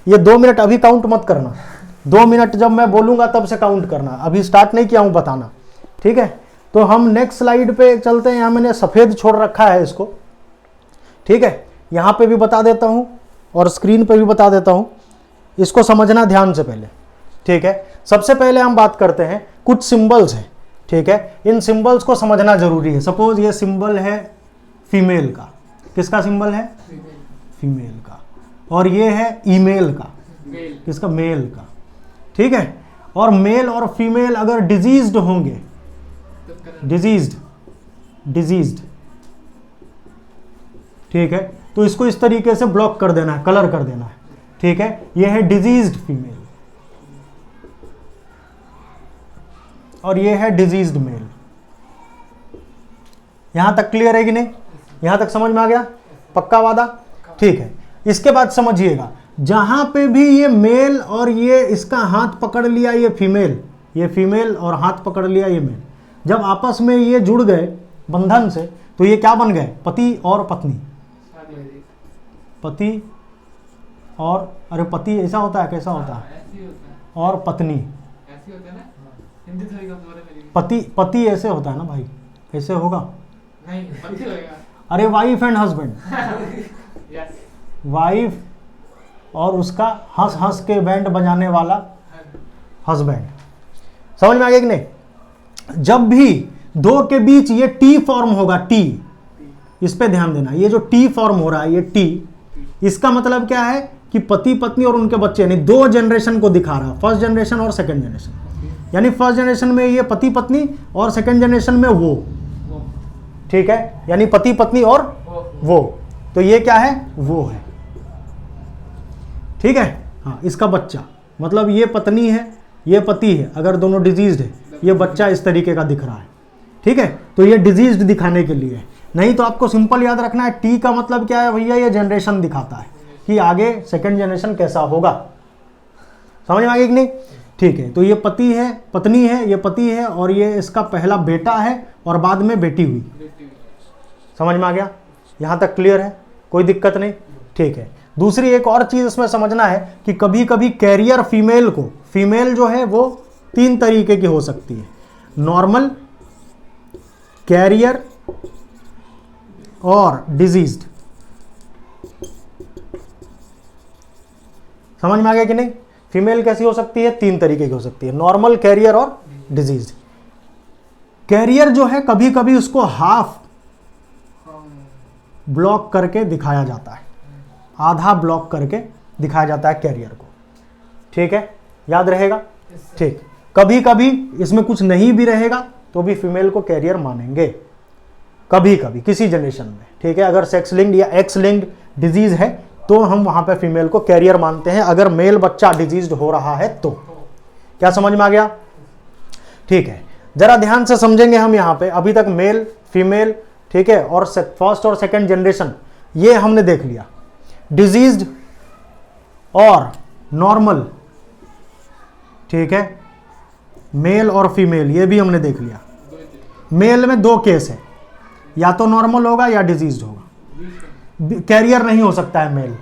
ये 2 मिनट अभी काउंट मत करना, 2 मिनट जब मैं बोलूंगा तब से काउंट करना, अभी स्टार्ट नहीं किया हूं बताना, ठीक है। तो हम नेक्स्ट स्लाइड पे चलते हैं। यहां मैंने सफेद छोड़ रखा है इसको, ठीक है, यहां पे भी बता देता हूं और स्क्रीन पे भी बता देता हूं, इसको समझना ध्यान से पहले, ठीक है। सबसे पहले हम बात करते हैं, कुछ सिंबल्स हैं, ठीक है, इन सिंबल्स को समझना जरूरी है। सपोज ये सिंबल है फीमेल का, किसका सिंबल है? फीमेल का। और ये है ईमेल का, किसका? मेल का, ठीक है। और मेल और फीमेल अगर डिजीज्ड होंगे, डिजीज्ड, ठीक है, तो इसको इस तरीके से ब्लॉक कर देना है, कलर कर देना है, ठीक है। ये है डिजीज्ड फीमेल और ये है डिजीज्ड मेल। यहां तक क्लियर है कि नहीं? यहां तक समझ में आ गया? पक्का वादा? ठीक है। इसके बाद समझिएगा, जहां पे भी ये मेल और ये इसका हाथ पकड़ लिया ये फीमेल और हाथ पकड़ लिया ये मेल, जब आपस में ये जुड़ गए बंधन से, तो ये क्या बन गए? पति और पत्नी। पति और, अरे पति ऐसा होता है, कैसा होता है? और पत्नी। पति ऐसे होता है ना भाई, ऐसे होगा नहीं, पति होगा। अरे वाइफ एंड हस्बैंड, वाइफ और उसका हंस हंस के बैंड बजाने वाला हस्बैंड। समझ में आ गया कि नहीं? जब भी दो के बीच ये टी फॉर्म होगा, टी, इस पे ध्यान देना, ये जो टी फॉर्म हो रहा है, ये टी, इसका मतलब क्या है कि पति पत्नी और उनके बच्चे, यानी 2 जनरेशन को दिखा रहा है, फर्स्ट जनरेशन और सेकंड जनरेशन। यानी फर्स्ट जनरेशन में ये पति पत्नी और सेकंड जनरेशन में वो, ठीक है, यानी पति पत्नी और वो, तो ये क्या है? वो है, ठीक है। हाँ, इसका बच्चा, मतलब ये पत्नी है, ये पति है, अगर दोनों डिजीज्ड है, ये बच्चा इस तरीके का दिख रहा है, ठीक है। तो ये डिजीज्ड दिखाने के लिए है, नहीं तो आपको सिंपल याद रखना है, टी का मतलब क्या है भैया? ये जनरेशन दिखाता है कि आगे सेकंड जनरेशन कैसा होगा। समझ में आ गया कि नहीं? ठीक है। तो ये पति है, पत्नी है, ये पति है और ये इसका पहला बेटा है और बाद में बेटी हुई। समझ में आ गया? यहां तक क्लियर है? कोई दिक्कत नहीं? ठीक है। दूसरी एक और चीज इसमें समझना है कि कभी कभी कैरियर फीमेल को, फीमेल जो है वो 3 तरीके की हो सकती है, नॉर्मल, कैरियर और डिजीज्ड। समझ में आ गया कि नहीं? फीमेल कैसी हो सकती है? 3 तरीके की हो सकती है, नॉर्मल, कैरियर और डिजीज्ड। कैरियर जो है कभी कभी उसको हाफ ब्लॉक करके दिखाया जाता है, आधा ब्लॉक करके दिखाया जाता है कैरियर को, ठीक है, याद रहेगा? ठीक। कभी कभी इसमें कुछ नहीं भी रहेगा तो भी फीमेल को कैरियर मानेंगे, कभी कभी किसी जनरेशन में, ठीक है। अगर सेक्स लिंक्ड या एक्स लिंक्ड डिजीज है तो हम वहां पे फीमेल को कैरियर मानते हैं, अगर मेल बच्चा डिजीज्ड हो रहा है तो। क्या समझ में आ गया? ठीक है, जरा ध्यान से समझेंगे हम यहां पे। अभी तक मेल, फीमेल, ठीक है, और फर्स्ट और सेकंड जनरेशन ये हमने देख लिया। डिजीज्ड और नॉर्मल, ठीक है, मेल और फीमेल ये भी हमने देख लिया। मेल में 2 केस है, या तो नॉर्मल होगा या डिजीज्ड होगा, कैरियर नहीं हो सकता है मेल,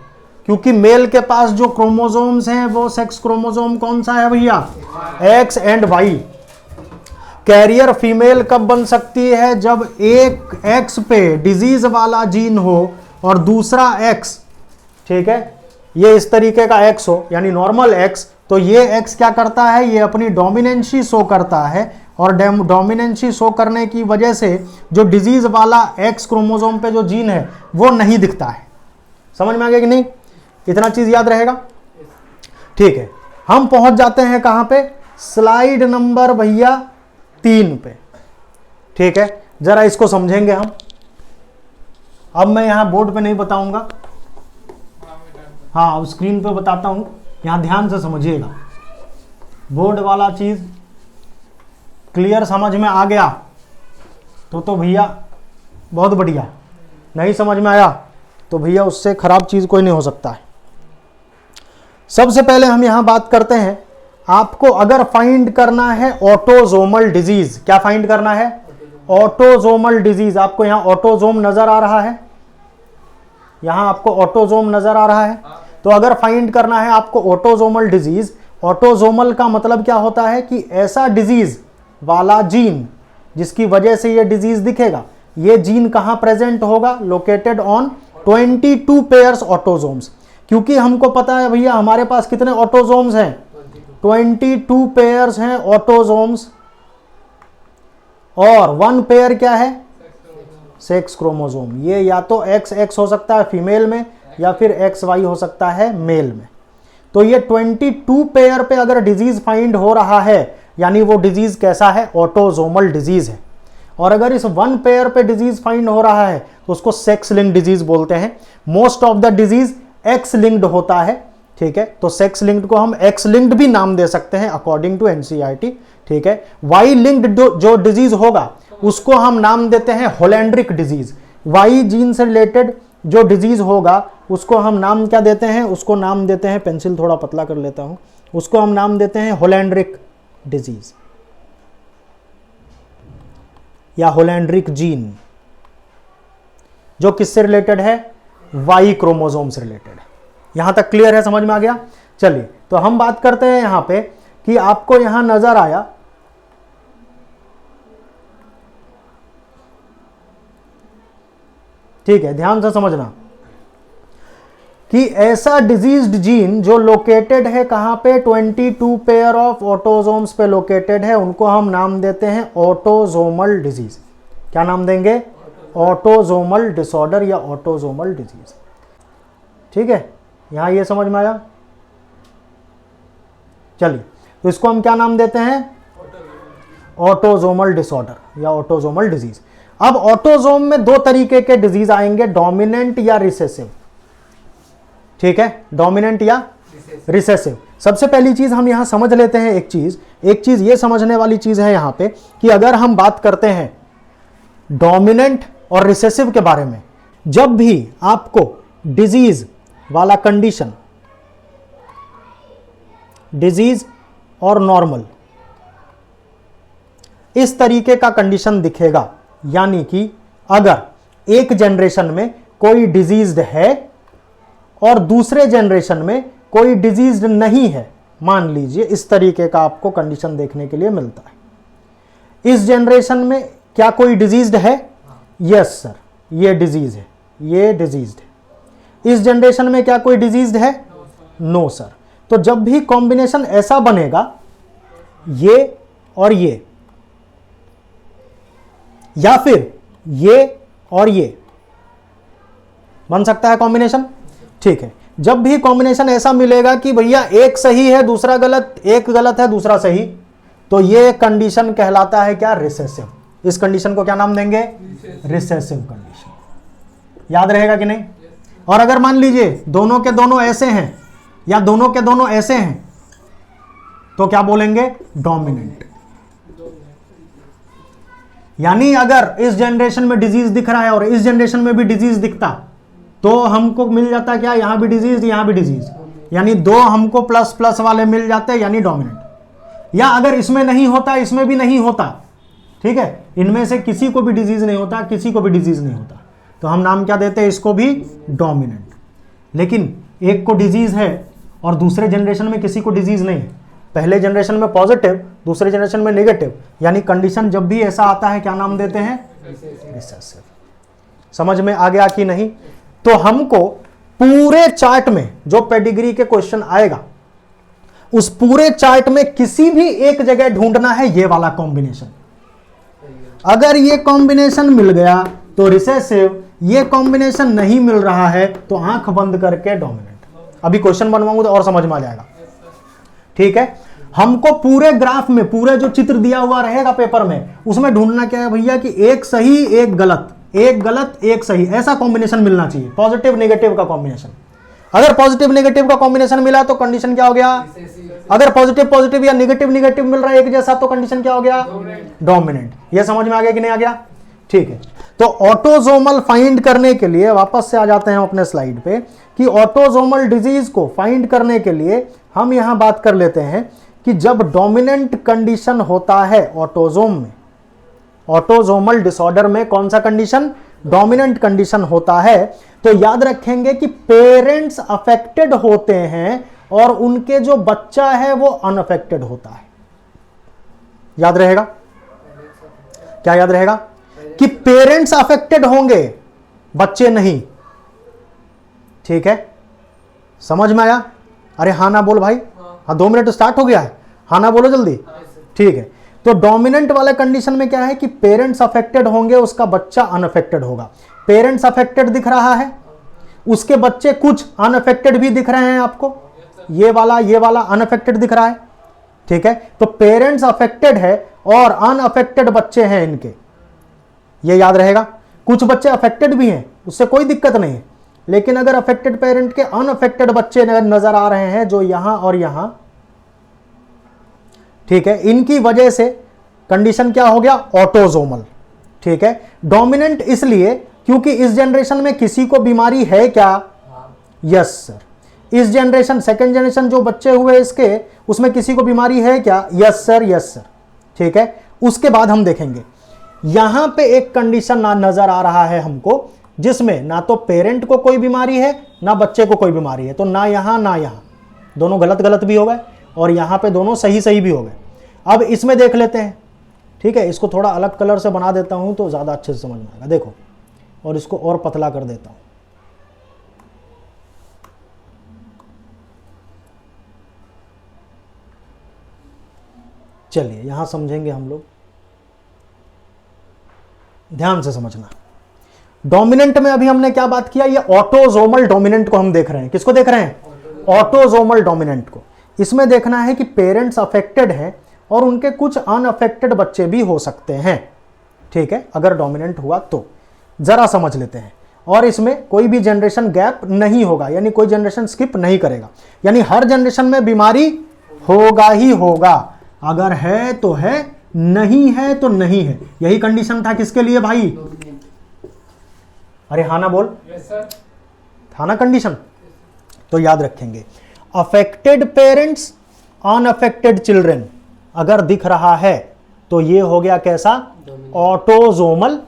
क्योंकि मेल के पास जो क्रोमोसोम्स हैं वो सेक्स क्रोमोसोम कौन सा है भैया? X and Y. Carrier female कब बन सकती है? जब एक एक्स पे डिजीज वाला जीन हो और दूसरा एक्स, ठीक है, ये इस तरीके का एक्स हो, यानी नॉर्मल एक्स, तो ये एक्स क्या करता है? ये अपनी डोमिनेंसी शो करता है और डोमिनेंसी शो करने की वजह से जो डिजीज वाला एक्स क्रोमोसोम पे जो जीन है वो नहीं दिखता है। समझ में आ गया कि नहीं? इतना चीज याद रहेगा? ठीक है, हम पहुंच जाते हैं कहां पे? स्लाइड नंबर भैया 3 पे, ठीक है। जरा इसको समझेंगे हम। अब मैं यहां बोर्ड पे नहीं बताऊंगा, हाँ स्क्रीन पे बताता हूं, यहां ध्यान से समझिएगा। बोर्ड वाला चीज क्लियर समझ में आ गया तो भैया बहुत बढ़िया, नहीं समझ में आया तो भैया उससे खराब चीज कोई नहीं हो सकता है। सबसे पहले हम यहां बात करते हैं, आपको अगर फाइंड करना है ऑटोजोमल डिजीज, क्या फाइंड करना है? Autosomal disease. आपको यहां ऑटोजोम नजर आ रहा है, यहां आपको ऑटोजोम नजर आ रहा है, तो अगर फाइंड करना है आपको ऑटोसोमल डिजीज, ऑटोसोमल का मतलब क्या होता है कि ऐसा डिजीज वाला जीन जिसकी वजह से ये डिजीज दिखेगा, ये जीन कहां प्रेजेंट होगा, लोकेटेड ऑन 22 पेयर्स ऑटोसोम्स। क्योंकि हमको पता है भैया हमारे पास कितने ऑटोसोम्स हैं, 22 पेयर्स हैं ऑटोसोम्स, और 1 पेयर क्या है, सेक्स क्रोमोसोम। ये या तो XX हो सकता है फीमेल में या फिर XY हो सकता है मेल में। तो ये 22 पेयर पे अगर डिजीज फाइंड हो रहा है यानी वो डिजीज कैसा है, ऑटोसोमल डिजीज है। और अगर इस 1 पेयर पे डिजीज फाइंड हो रहा है तो उसको सेक्स लिंक्ड डिजीज बोलते हैं। Most of the disease x linked होता है, ठीक है, तो सेक्स लिंक्ड को हम एक्स लिंक्ड भी नाम दे सकते हैं अकॉर्डिंग टू NCERT, ठीक है। वाई लिंक्ड जो डिजीज होगा उसको हम नाम देते हैं होलैंड्रिक डिजीज। वाई जीन से रिलेटेड जो डिजीज होगा उसको हम नाम क्या देते हैं, उसको नाम देते हैं, पेंसिल थोड़ा पतला कर लेता हूं, उसको हम नाम देते हैं होलैंड्रिक डिजीज या होलैंड्रिक जीन, जो किससे रिलेटेड है, वाई क्रोमोसोम से रिलेटेड है। यहां तक क्लियर है, समझ में आ गया। चलिए तो हम बात करते हैं यहां पे कि आपको यहां नजर आया ठीक है, ध्यान से समझना कि ऐसा डिजीज्ड जीन जो लोकेटेड है कहां पे, 22 पेयर ऑफ ऑटोसोम्स पे लोकेटेड है, उनको हम नाम देते हैं ऑटोसोमल डिजीज। क्या नाम देंगे, ऑटोसोमल डिसऑर्डर या ऑटोसोमल डिजीज। ठीक है, यहां ये समझ में आया। चलिए तो इसको हम क्या नाम देते हैं, ऑटोसोमल डिसऑर्डर या ऑटोसोमल डिजीज। अब ऑटोसोम में 2 तरीके के डिजीज आएंगे, डोमिनेंट या रिसेसिव। ठीक है, डोमिनेंट या रिसेसिव। सबसे पहली चीज हम यहां समझ लेते हैं, एक चीज ये समझने वाली चीज है यहां पे कि अगर हम बात करते हैं डोमिनेंट और रिसेसिव के बारे में, जब भी आपको डिजीज वाला कंडीशन, डिजीज और नॉर्मल इस तरीके का कंडीशन दिखेगा, यानी कि अगर एक जनरेशन में कोई डिजीज्ड है और दूसरे जनरेशन में कोई डिजीज्ड नहीं है, मान लीजिए इस तरीके का आपको कंडीशन देखने के लिए मिलता है। इस जनरेशन में क्या कोई डिजीज्ड है, यस सर ये डिजीज है, ये डिजीज्ड है। इस जनरेशन में क्या कोई डिजीज्ड है, नो सर। तो जब भी कॉम्बिनेशन ऐसा बनेगा, ये और ये, या फिर ये और ये बन सकता है कॉम्बिनेशन, ठीक है। जब भी कॉम्बिनेशन ऐसा मिलेगा कि भैया एक सही है दूसरा गलत, एक गलत है दूसरा सही, तो ये कंडीशन कहलाता है क्या, रिसेसिव। इस कंडीशन को क्या नाम देंगे, रिसेसिव कंडीशन। याद रहेगा कि नहीं। और अगर मान लीजिए दोनों के दोनों ऐसे हैं या दोनों के दोनों ऐसे हैं, तो क्या बोलेंगे, डोमिनेंट। यानी अगर इस जनरेशन में डिजीज दिख रहा है और इस जनरेशन में भी डिजीज दिखता, तो हमको मिल जाता क्या, यहां भी डिजीज यहां भी डिजीज, यानी 2 हमको प्लस प्लस वाले मिल जाते, यानी डोमिनेंट। या अगर इसमें नहीं होता, इसमें भी नहीं होता, ठीक है, इनमें से किसी को भी डिजीज नहीं होता, किसी को भी डिजीज नहीं होता, तो हम नाम क्या देते हैं, इसको भी डोमिनेंट। लेकिन एक को डिजीज है और दूसरे जनरेशन में किसी को डिजीज नहीं है, पहले जनरेशन में पॉजिटिव दूसरे जनरेशन में नेगेटिव, यानी कंडीशन जब भी ऐसा आता है क्या नाम देते हैं, रिसेसिव। समझ में आ गया कि नहीं। तो हमको पूरे चार्ट में जो पेडिग्री के क्वेश्चन आएगा, उस पूरे चार्ट में किसी भी एक जगह ढूंढना है ये वाला कॉम्बिनेशन। अगर ये कॉम्बिनेशन मिल गया तो रिसेसिव, ये कॉम्बिनेशन नहीं मिल रहा है तो आंख बंद करके डोमिनेंट। अभी क्वेश्चन बनवाऊंगा तो और समझ में आ जाएगा, ठीक है। हमको पूरे ग्राफ में, पूरे जो चित्र दिया हुआ रहेगा पेपर में, उसमें ढूंढना क्या है भैया कि एक सही एक गलत, एक गलत एक सही, ऐसा कॉम्बिनेशन मिलना चाहिए, पॉजिटिव नेगेटिव का कॉम्बिनेशन। अगर पॉजिटिव नेगेटिव का कॉम्बिनेशन मिला तो कंडीशन क्या हो गया, अगर पॉजिटिव पॉजिटिव या नेगेटिव नेगेटिव मिल रहा है एक जैसा, तो कंडीशन क्या हो गया, डोमिनेंट। ये समझ में आ गया कि नहीं आ गया, ठीक है। तो ऑटोसोमल फाइंड करने के लिए वापस से आ जाते हैं अपने स्लाइड पे कि ऑटोसोमल डिजीज को फाइंड करने के लिए हम यहां बात कर लेते हैं कि जब डोमिनेंट कंडीशन होता है ऑटोसोम में, ऑटोसोमल डिसऑर्डर में कौन सा कंडीशन, डोमिनेंट कंडीशन होता है तो याद रखेंगे कि पेरेंट्स अफेक्टेड होते हैं और उनके जो बच्चा है वो अनअफेक्टेड होता है। याद रहेगा? क्या याद रहेगा? कि पेरेंट्स अफेक्टेड होंगे, बच्चे नहीं। ठीक है, समझ में आया? अरे हाँ ना बोल भाई। हाँ 2 मिनट स्टार्ट हो गया है, हाँ ना बोलो जल्दी। ठीक है, तो डोमिनेंट वाले कंडीशन में क्या है कि पेरेंट्स अफेक्टेड होंगे, उसका बच्चा अनअफेक्टेड होगा। पेरेंट्स अफेक्टेड दिख रहा है, उसके बच्चे कुछ अनअफेक्टेड भी दिख रहे हैं आपको, ये वाला अनअफेक्टेड दिख रहा है। ठीक है, तो पेरेंट्स अफेक्टेड है और अनअफेक्टेड बच्चे हैं इनके, ये याद रहेगा। कुछ बच्चे अफेक्टेड भी हैं, उससे कोई दिक्कत नहीं है, लेकिन अगर अफेक्टेड पेरेंट के अनअफेक्टेड बच्चे नजर आ रहे हैं जो यहां और यहां, ठीक है, इनकी वजह से कंडीशन क्या हो गया? ऑटोजोमल। ठीक है, डोमिनेंट इसलिए क्योंकि इस जनरेशन में किसी को बीमारी है क्या? Yes sir. इस जनरेशन सेकेंड जनरेशन जो बच्चे हुए इसके, उसमें किसी को बीमारी है क्या? Yes sir, yes sir. ठीक है, उसके बाद हम देखेंगे यहां पे एक कंडीशन नजर आ रहा है हमको, जिसमें ना तो पेरेंट को कोई बीमारी है ना बच्चे को कोई बीमारी है, तो ना यहां ना यहां, दोनों गलत गलत भी हो गए और यहां पे दोनों सही सही भी हो गए। अब इसमें देख लेते हैं। ठीक है, इसको थोड़ा अलग कलर से बना देता हूं तो ज्यादा अच्छे से समझ में आएगा। देखो, और इसको और पतला कर देता हूं। चलिए यहां समझेंगे हम लोग, ध्यान से समझना। डोमिनेंट में अभी हमने क्या बात किया? ये ऑटोजोमल डोमिनेंट को हम देख रहे हैं। किसको देख रहे हैं? ऑटोजोमल डोमिनेंट को। इसमें देखना है कि पेरेंट्स अफेक्टेड हैं और उनके कुछ अनअफेक्टेड बच्चे भी हो सकते हैं। ठीक है, अगर डोमिनेंट हुआ तो जरा समझ लेते हैं। और इसमें कोई भी जनरेशन गैप नहीं होगा, यानी कोई जनरेशन स्किप नहीं करेगा, यानी हर जनरेशन में बीमारी होगा ही होगा। अगर है तो है, नहीं है तो नहीं है। यही कंडीशन था किसके लिए भाई? अरे हाँ ना बोल। था ना कंडीशन? तो याद रखेंगे, अफेक्टेड पेरेंट्स, अनअफेक्टेड चिल्ड्रन अगर दिख रहा है तो ये हो गया कैसा? ऑटोजोमल।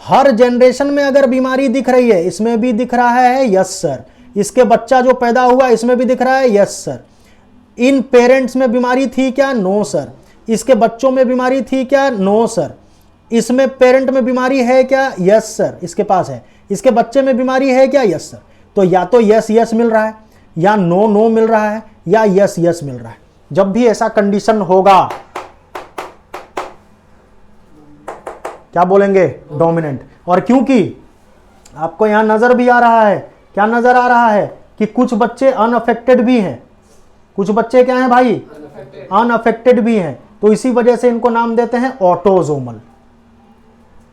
हर जनरेशन में अगर बीमारी दिख रही है, इसमें भी दिख रहा है, यस सर। इसके बच्चा जो पैदा हुआ इसमें भी दिख रहा है, यस सर। इन पेरेंट्स में बीमारी थी क्या? No sir. इसके बच्चों में बीमारी थी क्या? No sir. इसमें पेरेंट में बीमारी है क्या? यस सर, इसके पास है। इसके बच्चे में बीमारी है क्या? Yes sir. तो या तो यस यस मिल रहा है, या नो नो मिल रहा है, या यस यस मिल रहा है। जब भी ऐसा कंडीशन होगा क्या बोलेंगे? डोमिनेंट। और क्योंकि आपको यहां नजर भी आ रहा है, क्या नजर आ रहा है? कि कुछ बच्चे अनअफेक्टेड भी हैं। कुछ बच्चे क्या हैं भाई? अनअफेक्टेड भी हैं, तो इसी वजह से इनको नाम देते हैं ऑटोजोमल।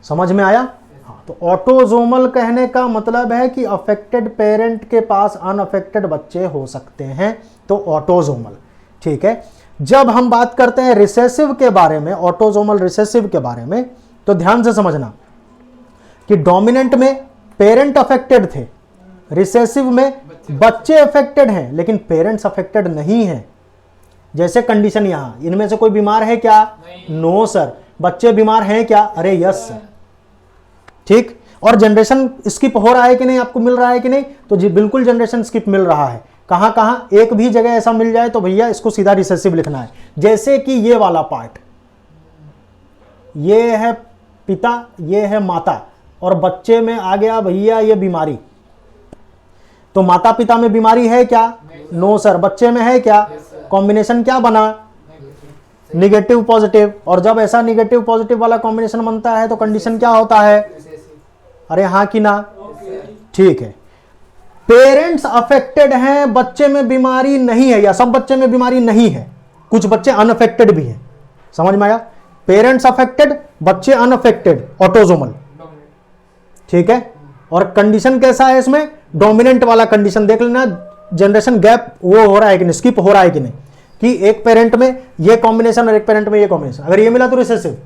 समझ में आया? हाँ, तो ऑटोजोमल कहने का मतलब है कि अफेक्टेड पेरेंट के पास अनअफेक्टेड बच्चे हो सकते हैं, तो ऑटोजोमल। ठीक है, जब हम बात करते हैं रिसेसिव के बारे में, ऑटोजोमल रिसेसिव के बारे में, तो ध्यान से समझना कि डोमिनेंट में पेरेंट अफेक्टेड थे, रिसेसिव में बच्चे अफेक्टेड हैं लेकिन पेरेंट्स अफेक्टेड नहीं हैं। जैसे कंडीशन यहां, इनमें से कोई बीमार है क्या? No sir. बच्चे बीमार हैं क्या? अरे यस सर। ठीक, और जनरेशन स्किप हो रहा है कि नहीं, आपको मिल रहा है कि नहीं? तो जी बिल्कुल जनरेशन स्किप मिल रहा है। कहां कहां? एक भी जगह ऐसा मिल जाए तो भैया इसको सीधा रिसेसिव लिखना है। जैसे कि ये वाला पार्ट, ये है पिता, ये है माता, और बच्चे में आ गया भैया ये बीमारी, तो माता पिता में बीमारी है क्या? No sir. बच्चे में है क्या? कॉम्बिनेशन क्या बना? Negative positive. और जब ऐसा निगेटिव पॉजिटिव वाला कॉम्बिनेशन बनता है तो कंडीशन क्या होता है? अरे हाँ कि ना? ठीक है, पेरेंट्स अफेक्टेड हैं, बच्चे में बीमारी नहीं है, या सब बच्चे में बीमारी नहीं है, कुछ बच्चे अनअफेक्टेड भी हैं। समझ में आया? पेरेंट्स अफेक्टेड, बच्चे अनअफेक्टेड, ऑटोजोमल। ठीक है, और कंडीशन कैसा है इसमें? डोमिनेंट वाला कंडीशन। देख लेना जनरेशन गैप वो हो रहा है कि नहीं, स्किप हो रहा है कि नहीं, कि एक पेरेंट में ये कॉम्बिनेशन और एक पेरेंट में ये कॉम्बिनेशन। अगर ये मिला तो रिसेसिव,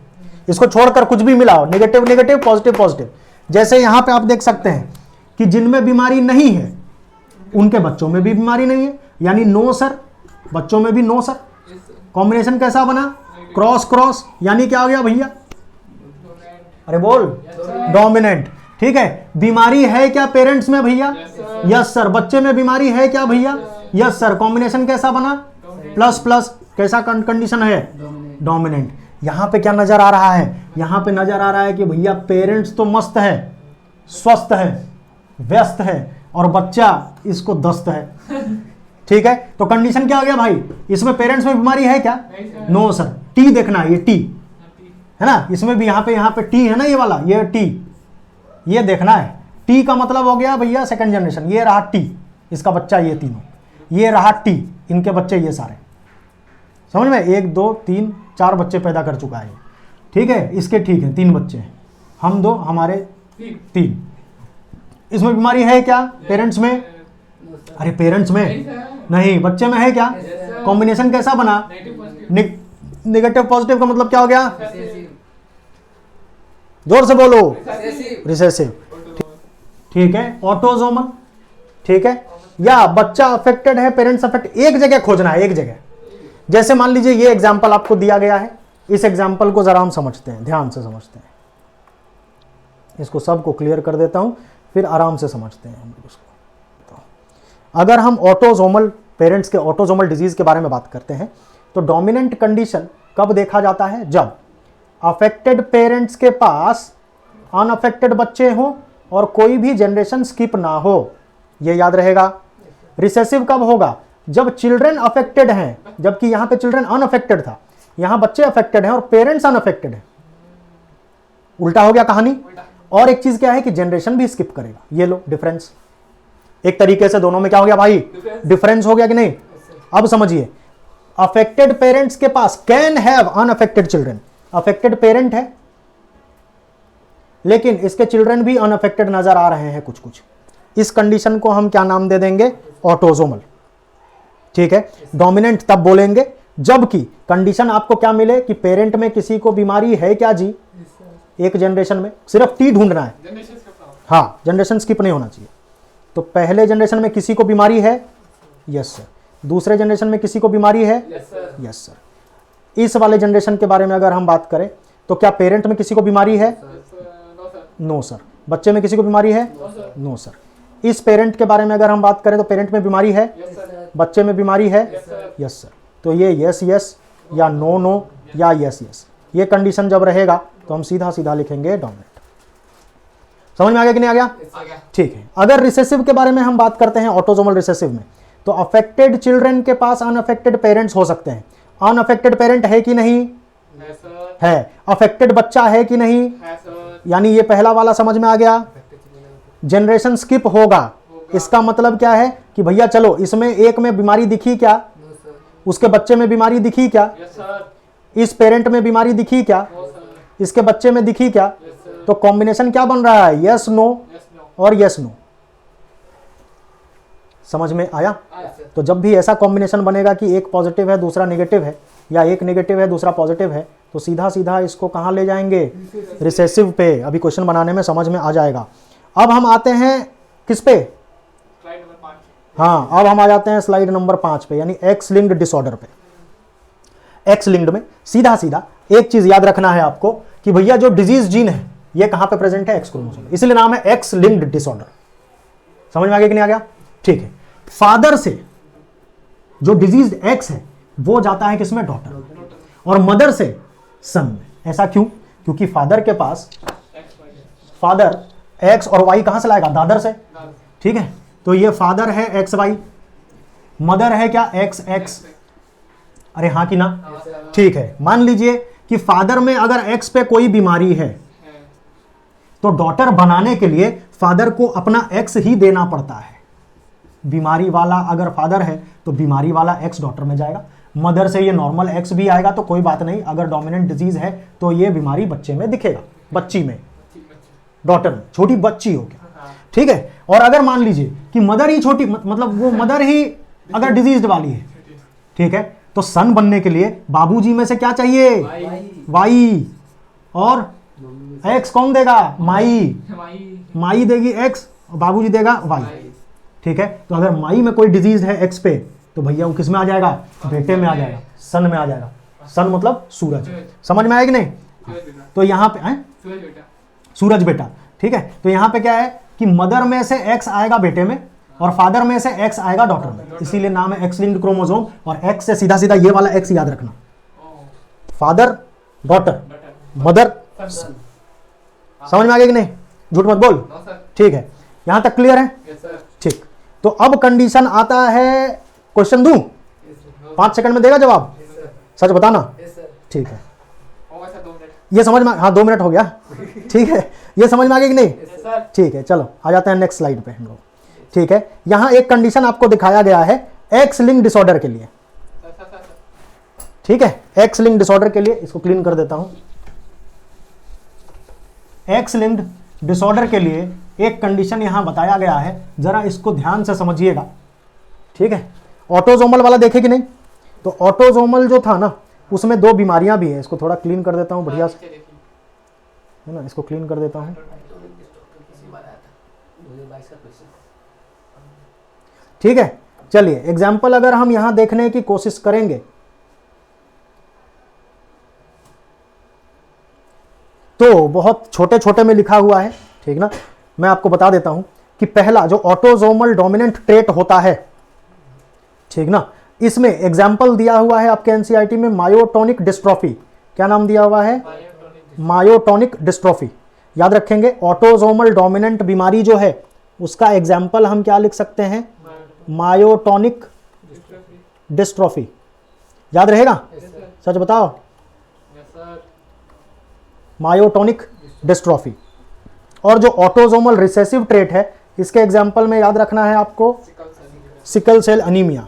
इसको छोड़कर कुछ भी मिला हो, नेगेटिव नेगेटिव, पॉजिटिव पॉजिटिव। जैसे यहां पे आप देख सकते हैं कि जिनमें बीमारी नहीं है उनके बच्चों में भी बीमारी नहीं है, यानी नो सर, बच्चों में भी नो सर। कॉम्बिनेशन कैसा बना? क्रॉस क्रॉस, यानी क्या हो गया भैया? अरे बोल, डोमिनेंट। ठीक है, बीमारी है क्या पेरेंट्स में भैया? Yes sir. बच्चे में बीमारी है क्या भैया? Yes sir. कॉम्बिनेशन कैसा बना? Plus plus. कैसा कंडीशन है? डोमिनेंट। यहां पे क्या नजर आ रहा है? यहां पे नजर आ रहा है कि भैया पेरेंट्स तो मस्त है, स्वस्थ है, व्यस्त है, और बच्चा इसको दस्त है। ठीक है, तो कंडीशन क्या हो गया भाई? इसमें पेरेंट्स में बीमारी है क्या? No sir. टी देखना है, ये टी है ना, इसमें भी यहाँ पे टी है ना, ये वाला, ये टी, ये देखना है। टी का मतलब हो गया भैया सेकंड जनरेशन। ये रहा टी, इसका बच्चा ये तीनों, ये रहा टी, इनके बच्चे ये सारे। समझ में? 1 2 3 4 बच्चे पैदा कर चुका है। ठीक है, इसके ठीक है 3 बच्चे हैं, हम 2, हमारे 3। इसमें बीमारी है क्या पेरेंट्स में? अरे पेरेंट्स में नहीं, बच्चे में है क्या? कॉम्बिनेशन कैसा बना? नेगेटिव पॉजिटिव का मतलब क्या हो गया? जोर से बोलो। रिसेसिव। ठीक है, ऑटोसोमल। ठीक है, या बच्चा अफेक्टेड है, पेरेंट्स अफेक्ट, एक जगह खोजना है, एक जगह। जैसे मान लीजिए ये एग्जांपल आपको दिया गया है, इस एग्जांपल को जरा हम समझते हैं, ध्यान से समझते हैं। इसको सबको क्लियर कर देता हूं, फिर आराम से समझते हैं हम लोग उसको। तो अगर हम ऑटोसोमल, पेरेंट्स के ऑटोसोमल डिजीज के बारे में बात करते हैं, तो डोमिनेंट कंडीशन कब देखा जाता है? जब अफेक्टेड पेरेंट्स के पास अनअफेक्टेड बच्चे हों और कोई भी जनरेशन स्किप ना हो। ये याद रहेगा। रिसेसिव कब होगा? जब चिल्ड्रन अफेक्टेड हैं, जबकि यहां पे चिल्ड्रन अनअफेक्टेड था, यहां बच्चे अफेक्टेड हैं और पेरेंट्स अनअफेक्टेड हैं। उल्टा हो गया कहानी। और एक चीज क्या है कि जनरेशन भी स्किप करेगा। ये लो डिफरेंस। एक तरीके से दोनों में क्या हो गया भाई? डिफरेंस हो गया कि नहीं? अब समझिए, अफेक्टेड पेरेंट्स के पास can have unaffected children. Affected parent है लेकिन इसके चिल्ड्रन भी अनअफेक्टेड नजर आ रहे हैं कुछ कुछ। इस कंडीशन को हम क्या नाम दे देंगे? ऑटोसोमल। ठीक है, डोमिनेंट तब बोलेंगे जबकि कंडीशन आपको क्या मिले कि पेरेंट में किसी को बीमारी है क्या जी? एक जनरेशन में। सिर्फ टी ढूंढना है। हाँ, जनरेशन स्किप नहीं होना चाहिए। तो पहले जनरेशन में किसी को बीमारी है? Yes sir. दूसरे जनरेशन में किसी को बीमारी है? Yes sir. इस वाले जनरेशन के बारे में अगर हम बात करें तो क्या पेरेंट में किसी को बीमारी है? No sir. बच्चे में किसी को बीमारी है? No sir. इस पेरेंट के बारे में अगर हम बात करें तो पेरेंट में बीमारी है? बच्चे में बीमारी है? Yes sir. तो ये यस यस या नो नो या यस यस, ये कंडीशन जब रहेगा तो हम सीधा सीधा लिखेंगे डोमिनेंट। समझ में आ गया कि नहीं आ गया? ठीक है। अगर रिसेसिव के बारे में हम बात करते हैं, ऑटोसोमल रिसेसिव में, तो अफेक्टेड चिल्ड्रन के पास अनअफेक्टेड पेरेंट्स हो सकते हैं। अनअफेक्टेड पेरेंट है कि नहीं? है। अफेक्टेड बच्चा है कि नहीं? यानी ये पहला वाला समझ में आ गया। जनरेशन स्किप होगा। इसका मतलब क्या है कि भैया चलो इसमें एक में बीमारी दिखी क्या? उसके बच्चे में बीमारी दिखी क्या? इस पेरेंट में बीमारी दिखी क्या? इसके बच्चे में दिखी क्या? तो कॉम्बिनेशन क्या बन रहा है? यस नो और यस नो। समझ में आया? तो जब भी ऐसा कॉम्बिनेशन बनेगा कि एक पॉजिटिव है दूसरा नेगेटिव है, या एक नेगेटिव है दूसरा पॉजिटिव है, तो सीधा सीधा इसको कहां ले जाएंगे? रिसेसिव पे। अभी क्वेश्चन बनाने में समझ में आ जाएगा। अब हम आते हैं किस पे? हाँ, अब हम आ जाते हैं स्लाइड नंबर 5 पे, यानी एक्स लिंक्ड डिसऑर्डर पे। एक्स लिंक्ड में सीधा सीधा एक चीज याद रखना है आपको कि भैया जो डिजीज जीन है ये कहां पे प्रेजेंट है? X chromosome. इसलिए नाम है एक्स लिंक्ड डिसऑर्डर। समझ में आ गया कि नहीं आ गया? ठीक है। फादर से जो डिजीज एक्स है वो जाता है किसमें? डॉटर। और मदर से सन में। ऐसा क्यों? क्योंकि फादर के पास, फादर एक्स और वाई कहां से लाएगा? दादर से। ठीक है, तो ये फादर है एक्स वाई, मदर है क्या? X x. अरे हाँ कि ना? ठीक है। मान लीजिए कि फादर में अगर एक्स पे कोई बीमारी है तो डॉटर बनाने के लिए फादर को अपना एक्स ही देना पड़ता है। बीमारी वाला अगर फादर है तो बीमारी वाला एक्स डॉटर में जाएगा। मदर से ये नॉर्मल एक्स भी आएगा तो कोई बात नहीं। अगर डोमिनेंट डिजीज है तो ये बीमारी बच्चे में दिखेगा, बच्ची में, डॉटर में, छोटी बच्ची हो गया। ठीक है। और अगर मान लीजिए कि मदर ही छोटी, मतलब वो मदर ही अगर डिजीज वाली है, ठीक है, तो सन बनने के लिए बाबूजी में से क्या चाहिए? वाई। और एक्स कौन देगा? माई। माई देगी एक्स और बाबूजी देगा वाई। ठीक है। तो अगर माई में कोई डिजीज है एक्स पे तो भैया वो किस में आ जाएगा? बेटे में आ जाएगा, सन में आ जाएगा। सन मतलब सूरज। समझ में आएगी नहीं? तो यहां पे सूरज बेटा। ठीक है, तो यहाँ पे क्या है कि मदर में से एक्स आएगा बेटे में और फादर में से एक्स आएगा डॉटर में, इसीलिए नाम है एक्स लिंक्ड क्रोमोसोम। और एक्स से सीधा सीधा ये वाला एक्स याद रखना, फादर डॉटर मदर। समझ में आ गया कि नहीं, झूठ मत बोल, ठीक है, यहां तक क्लियर है? ठीक, तो अब कंडीशन आता है, क्वेश्चन दूं? 5 सेकंड में देगा जवाब, सच बताना, ठीक है। ये समझ में, हाँ 2 मिनट हो गया, ठीक है, ये समझ में आ गया कि नहीं? ठीक है, चलो आ जाते हैं नेक्स्ट स्लाइड पे हम लोग। ठीक है, यहां एक कंडीशन आपको दिखाया गया है एक्स लिंक डिसऑर्डर के लिए, ठीक है, एक्स लिंक डिसऑर्डर के लिए, इसको क्लीन कर देता हूं। एक्स लिंक्ड डिसऑर्डर के लिए एक कंडीशन यहां बताया गया है, जरा इसको ध्यान से समझिएगा, ठीक है। ऑटोजोमल वाला देखे कि नहीं? तो ऑटोजोमल जो था ना, उसमें 2 बीमारियां भी हैं, इसको थोड़ा क्लीन कर देता हूं बढ़िया से, है ना, इसको क्लीन कर देता हूं। ठीक है, चलिए एग्जाम्पल अगर हम यहां देखने की कोशिश करेंगे तो बहुत छोटे छोटे में लिखा हुआ है, ठीक ना। मैं आपको बता देता हूं कि पहला जो ऑटोजोमल डोमिनेंट ट्रेट होता है, ठीक ना, इसमें एग्जाम्पल दिया हुआ है आपके एनसीईआरटी में मायोटोनिक डिस्ट्रॉफी। क्या नाम दिया हुआ है? Myotonic dystrophy. याद रखेंगे, ऑटोजोमल डोमिनेंट बीमारी जो है उसका एग्जाम्पल हम क्या लिख सकते हैं? Myotonic dystrophy. याद रहेगा? सच बताओ, मायोटोनिक डिस्ट्रॉफी। और जो ऑटोजोमल रिसेसिव ट्रेट है, इसके एग्जाम्पल में याद रखना है आपको सिकल सेल अनीमिया।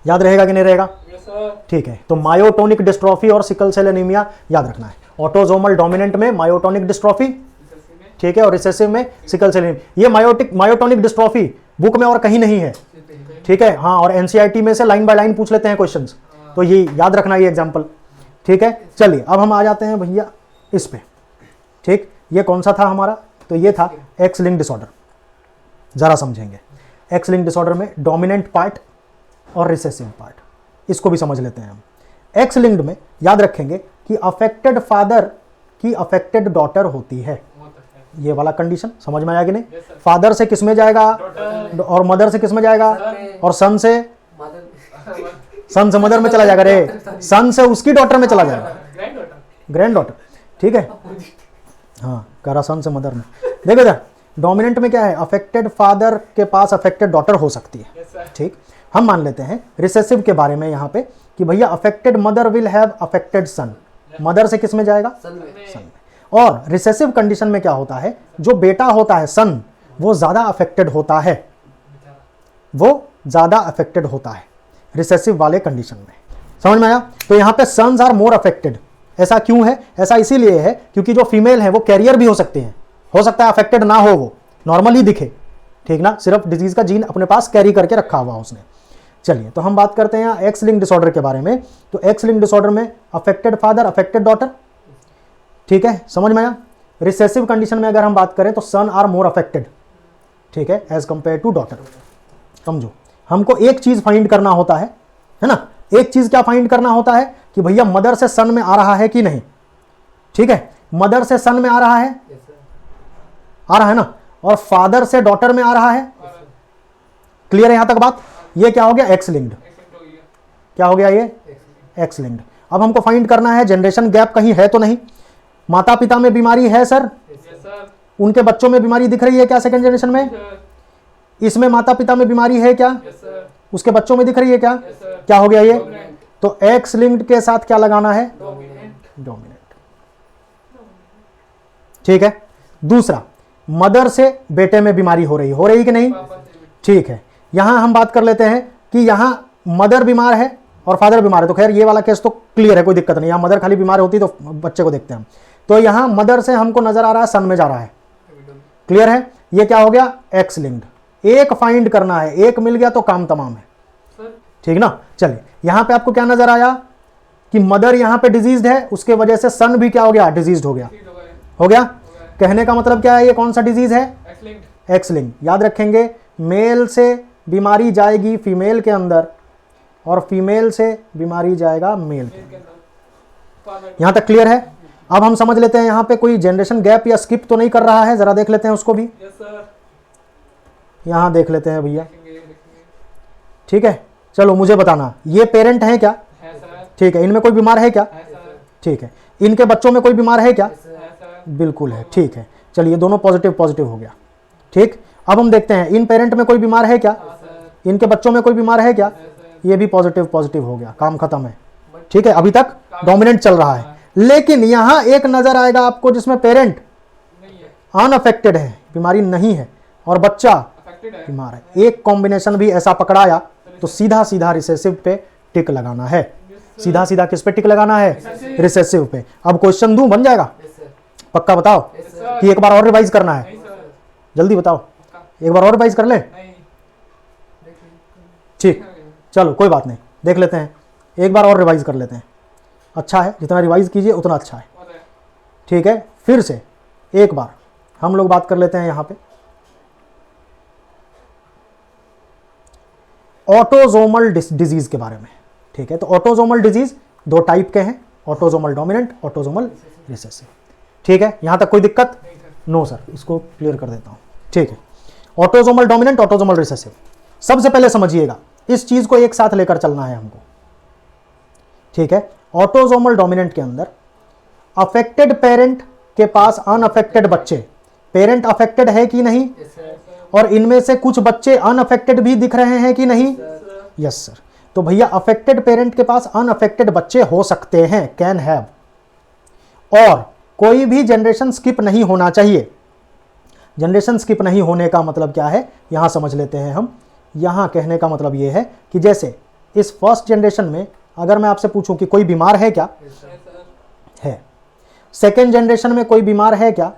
याद रहेगा कि नहीं रहेगा? ठीक है, तो मायोटोनिक डिस्ट्रॉफी और सिकल सेल एनीमिया याद रखना है। ऑटोजोमल डोमिनेंट में मायोटोनिक डिस्ट्रॉफी, ठीक है, और रिसेसिव में सिकल सेल एनीमिया। ये मायोटोनिक डिस्ट्रॉफी बुक में और कहीं नहीं है, ठीक है, हाँ, और एनसीईआरटी में से लाइन बाय लाइन पूछ लेते हैं क्वेश्चंस, तो ये याद रखना ये एग्जांपल, ठीक है। चलिए अब हम आ जाते हैं भैया इस पे, ठीक, ये कौन सा था हमारा? तो ये था एक्स लिंक डिसऑर्डर। जरा समझेंगे, एक्स लिंक डिसऑर्डर में डोमिनेंट पार्ट और रिसेसिव पार्ट, इसको भी समझ लेते हैं हम। एक्स लिंक्ड में याद रखेंगे कि अफेक्टेड फादर की अफेक्टेड डॉटर होती है, ये वाला कंडीशन समझ में आया कि नहीं? फादर से किस में जाएगा और मदर से किस में जाएगा? और सन से मदर में चला जाएगा, रे सन से उसकी डॉटर में चला जाएगा, ग्रैंड डॉटर, ठीक है, हाँ, करा सन से मदर में। देखो जरा, डोमिनेंट में क्या है? अफेक्टेड फादर के पास अफेक्टेड डॉटर हो सकती है, ठीक। हम मान लेते हैं रिसेसिव के बारे में यहाँ पे कि भैया affected mother will have affected son, mother से किस में जाएगा? सन में। और रिसेसिव कंडीशन में क्या होता है? जो बेटा होता है सन, वो ज्यादा अफेक्टेड होता है, वो ज्यादा अफेक्टेड होता है रिसेसिव वाले कंडीशन में। समझ में आया? तो यहाँ पे सन्स आर मोर अफेक्टेड। ऐसा क्यों है? ऐसा इसीलिए है क्योंकि जो फीमेल है वो कैरियर भी हो सकते हैं, हो सकता है अफेक्टेड ना हो, वो नॉर्मली दिखे, ठीक ना, सिर्फ डिजीज का जीन अपने पास कैरी करके रखा हुआ उसने। चलिए, तो हम बात करते हैं एक्स लिंक डिसऑर्डर के बारे में। तो एक्स लिंक डिसऑर्डर में अफेक्टेड फादर अफेक्टेड डॉटर, ठीक है, समझ में आया? रिसेसिव कंडीशन में अगर हम बात करें तो सन आर मोर अफेक्टेड, ठीक है, एज कंपेयर टू डॉटर। समझो, हमको एक चीज फाइंड करना होता है ना, एक चीज क्या फाइंड करना होता है कि भैया मदर से सन में आ रहा है कि नहीं, ठीक है, मदर से सन में आ रहा है, आ रहा है ना, और फादर से डॉटर में आ रहा है। क्लियर है यहां तक बात? ये क्या हो गया? X linked. क्या हो गया? ये एक्स लिंक्ड। अब हमको फाइंड करना है जनरेशन गैप कहीं है तो नहीं। माता पिता में बीमारी है सर, उनके बच्चों में बीमारी दिख रही है क्या सेकंड जनरेशन में? इसमें माता पिता में बीमारी है क्या? उसके बच्चों में दिख रही है क्या? क्या हो गया ये? तो एक्स लिंक्ड के साथ क्या लगाना है? डोमिनेंट, ठीक है। दूसरा, मदर से बेटे में बीमारी हो रही कि नहीं? ठीक है, यहां हम बात कर लेते हैं कि यहां मदर बीमार है और फादर बीमार है, तो खैर ये वाला केस तो क्लियर है, कोई दिक्कत नहीं। यहां मदर खाली बीमार होती तो बच्चे को देखते हैं हम। तो यहां मदर से हमको नजर आ रहा है सन में जा रहा है, क्लियर है? ये क्या हो गया? X linked. एक फाइंड करना है, एक मिल गया तो काम तमाम है, ठीक ना। चलिए, यहां पे आपको क्या नजर आया कि मदर यहां पे डिजीज्ड है, उसके वजह से सन भी क्या हो गया? डिजीज्ड हो गया, हो गया। कहने का मतलब क्या है? ये कौन सा डिजीज है? X link. याद रखेंगे, मेल से बीमारी जाएगी फीमेल के अंदर और फीमेल से बीमारी जाएगा मेल के अंदर। यहाँ तक क्लियर है? अब हम समझ लेते हैं यहाँ पे कोई जनरेशन गैप या स्किप तो नहीं कर रहा है, जरा देख लेते हैं उसको भी। यहाँ देख लेते हैं भैया, ठीक है। चलो मुझे बताना, ये पेरेंट है क्या? ठीक है। इनमें कोई बीमार है क्या? ठीक है। इनके बच्चों में कोई बीमार है क्या? बिल्कुल है, ठीक है। चलिए दोनों पॉजिटिव पॉजिटिव हो गया, ठीक। अब हम देखते हैं इन पेरेंट में कोई बीमार है क्या? इनके बच्चों में कोई बीमार है क्या? ये भी पॉजिटिव पॉजिटिव हो गया, काम खत्म है, ठीक है। अभी तक डोमिनेंट चल रहा है, लेकिन यहां एक नजर आएगा आपको जिसमें पेरेंट अनअफेक्टेड है, बीमारी नहीं है, और बच्चा बीमार है। एक कॉम्बिनेशन भी ऐसा पकड़ाया तो सीधा सीधा रिसेसिव पे टिक लगाना है। सीधा सीधा किस पे टिक लगाना है? रिसेसिव पे। अब क्वेश्चन दूं, बन जाएगा? पक्का बताओ कि एक बार और रिवाइज करना है? जल्दी बताओ, एक बार और रिवाइज कर ले? ठीक, चलो कोई बात नहीं, देख लेते हैं, एक बार और रिवाइज कर लेते हैं। अच्छा है, जितना रिवाइज कीजिए उतना अच्छा है, ठीक है। फिर से एक बार हम लोग बात कर लेते हैं यहाँ पे ऑटोजोमल डिजीज के बारे में, ठीक है। तो ऑटोजोमल डिजीज दो टाइप के हैं, ऑटोजोमल डोमिनेंट, ऑटोजोमल रिसेसिव, ठीक है। यहां तक कोई दिक्कत? नो सर, इसको क्लियर कर देता हूं, ठीक है। ऑटोजोमल डोमिनेंट, ऑटोजोमल रिसेसिव, सबसे पहले समझिएगा, इस चीज को एक साथ लेकर चलना है हमको, ठीक है। ऑटोजोमल डोमिनेंट के अंदर अफेक्टेड पेरेंट के पास अनअफेक्टेड बच्चे, पेरेंट अफेक्टेड है कि नहीं? और इनमें से कुछ बच्चे अनअफेक्टेड भी दिख रहे हैं कि नहीं? Yes sir. तो भैया अफेक्टेड पेरेंट के पास अनअफेक्टेड बच्चे हो सकते हैं, कैन हैव, और कोई भी जनरेशन स्किप नहीं होना चाहिए। जनरेशन स्किप नहीं होने का मतलब क्या है, यहां समझ लेते हैं हम। यहां कहने का मतलब यह है कि जैसे इस फर्स्ट जनरेशन में अगर मैं आपसे पूछूं कि कोई बीमार है क्या? है। सेकेंड जनरेशन में कोई बीमार है क्या?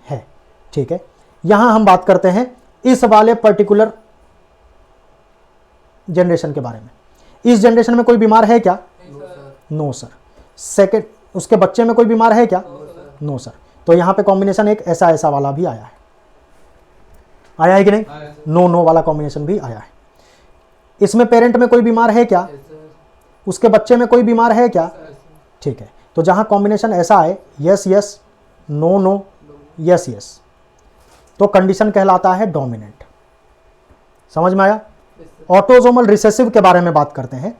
है, ठीक है। यहां हम बात करते हैं इस वाले पर्टिकुलर जनरेशन के बारे में। इस जनरेशन में कोई बीमार है क्या? No sir. सेकेंड, उसके बच्चे में कोई बीमार है क्या? No sir. तो यहां पे कॉम्बिनेशन एक ऐसा ऐसा वाला भी आया है, आया है कि नहीं? नो नो वाला कॉम्बिनेशन भी आया है। इसमें पेरेंट में कोई बीमार है क्या? उसके बच्चे में कोई बीमार है क्या? ठीक है। तो जहां कॉम्बिनेशन ऐसा है, yes yes, no no, yes yes, तो कंडीशन कहलाता है डोमिनेंट। समझ में आया? ऑटोजोमल रिसेसिव के बारे में बात करते हैं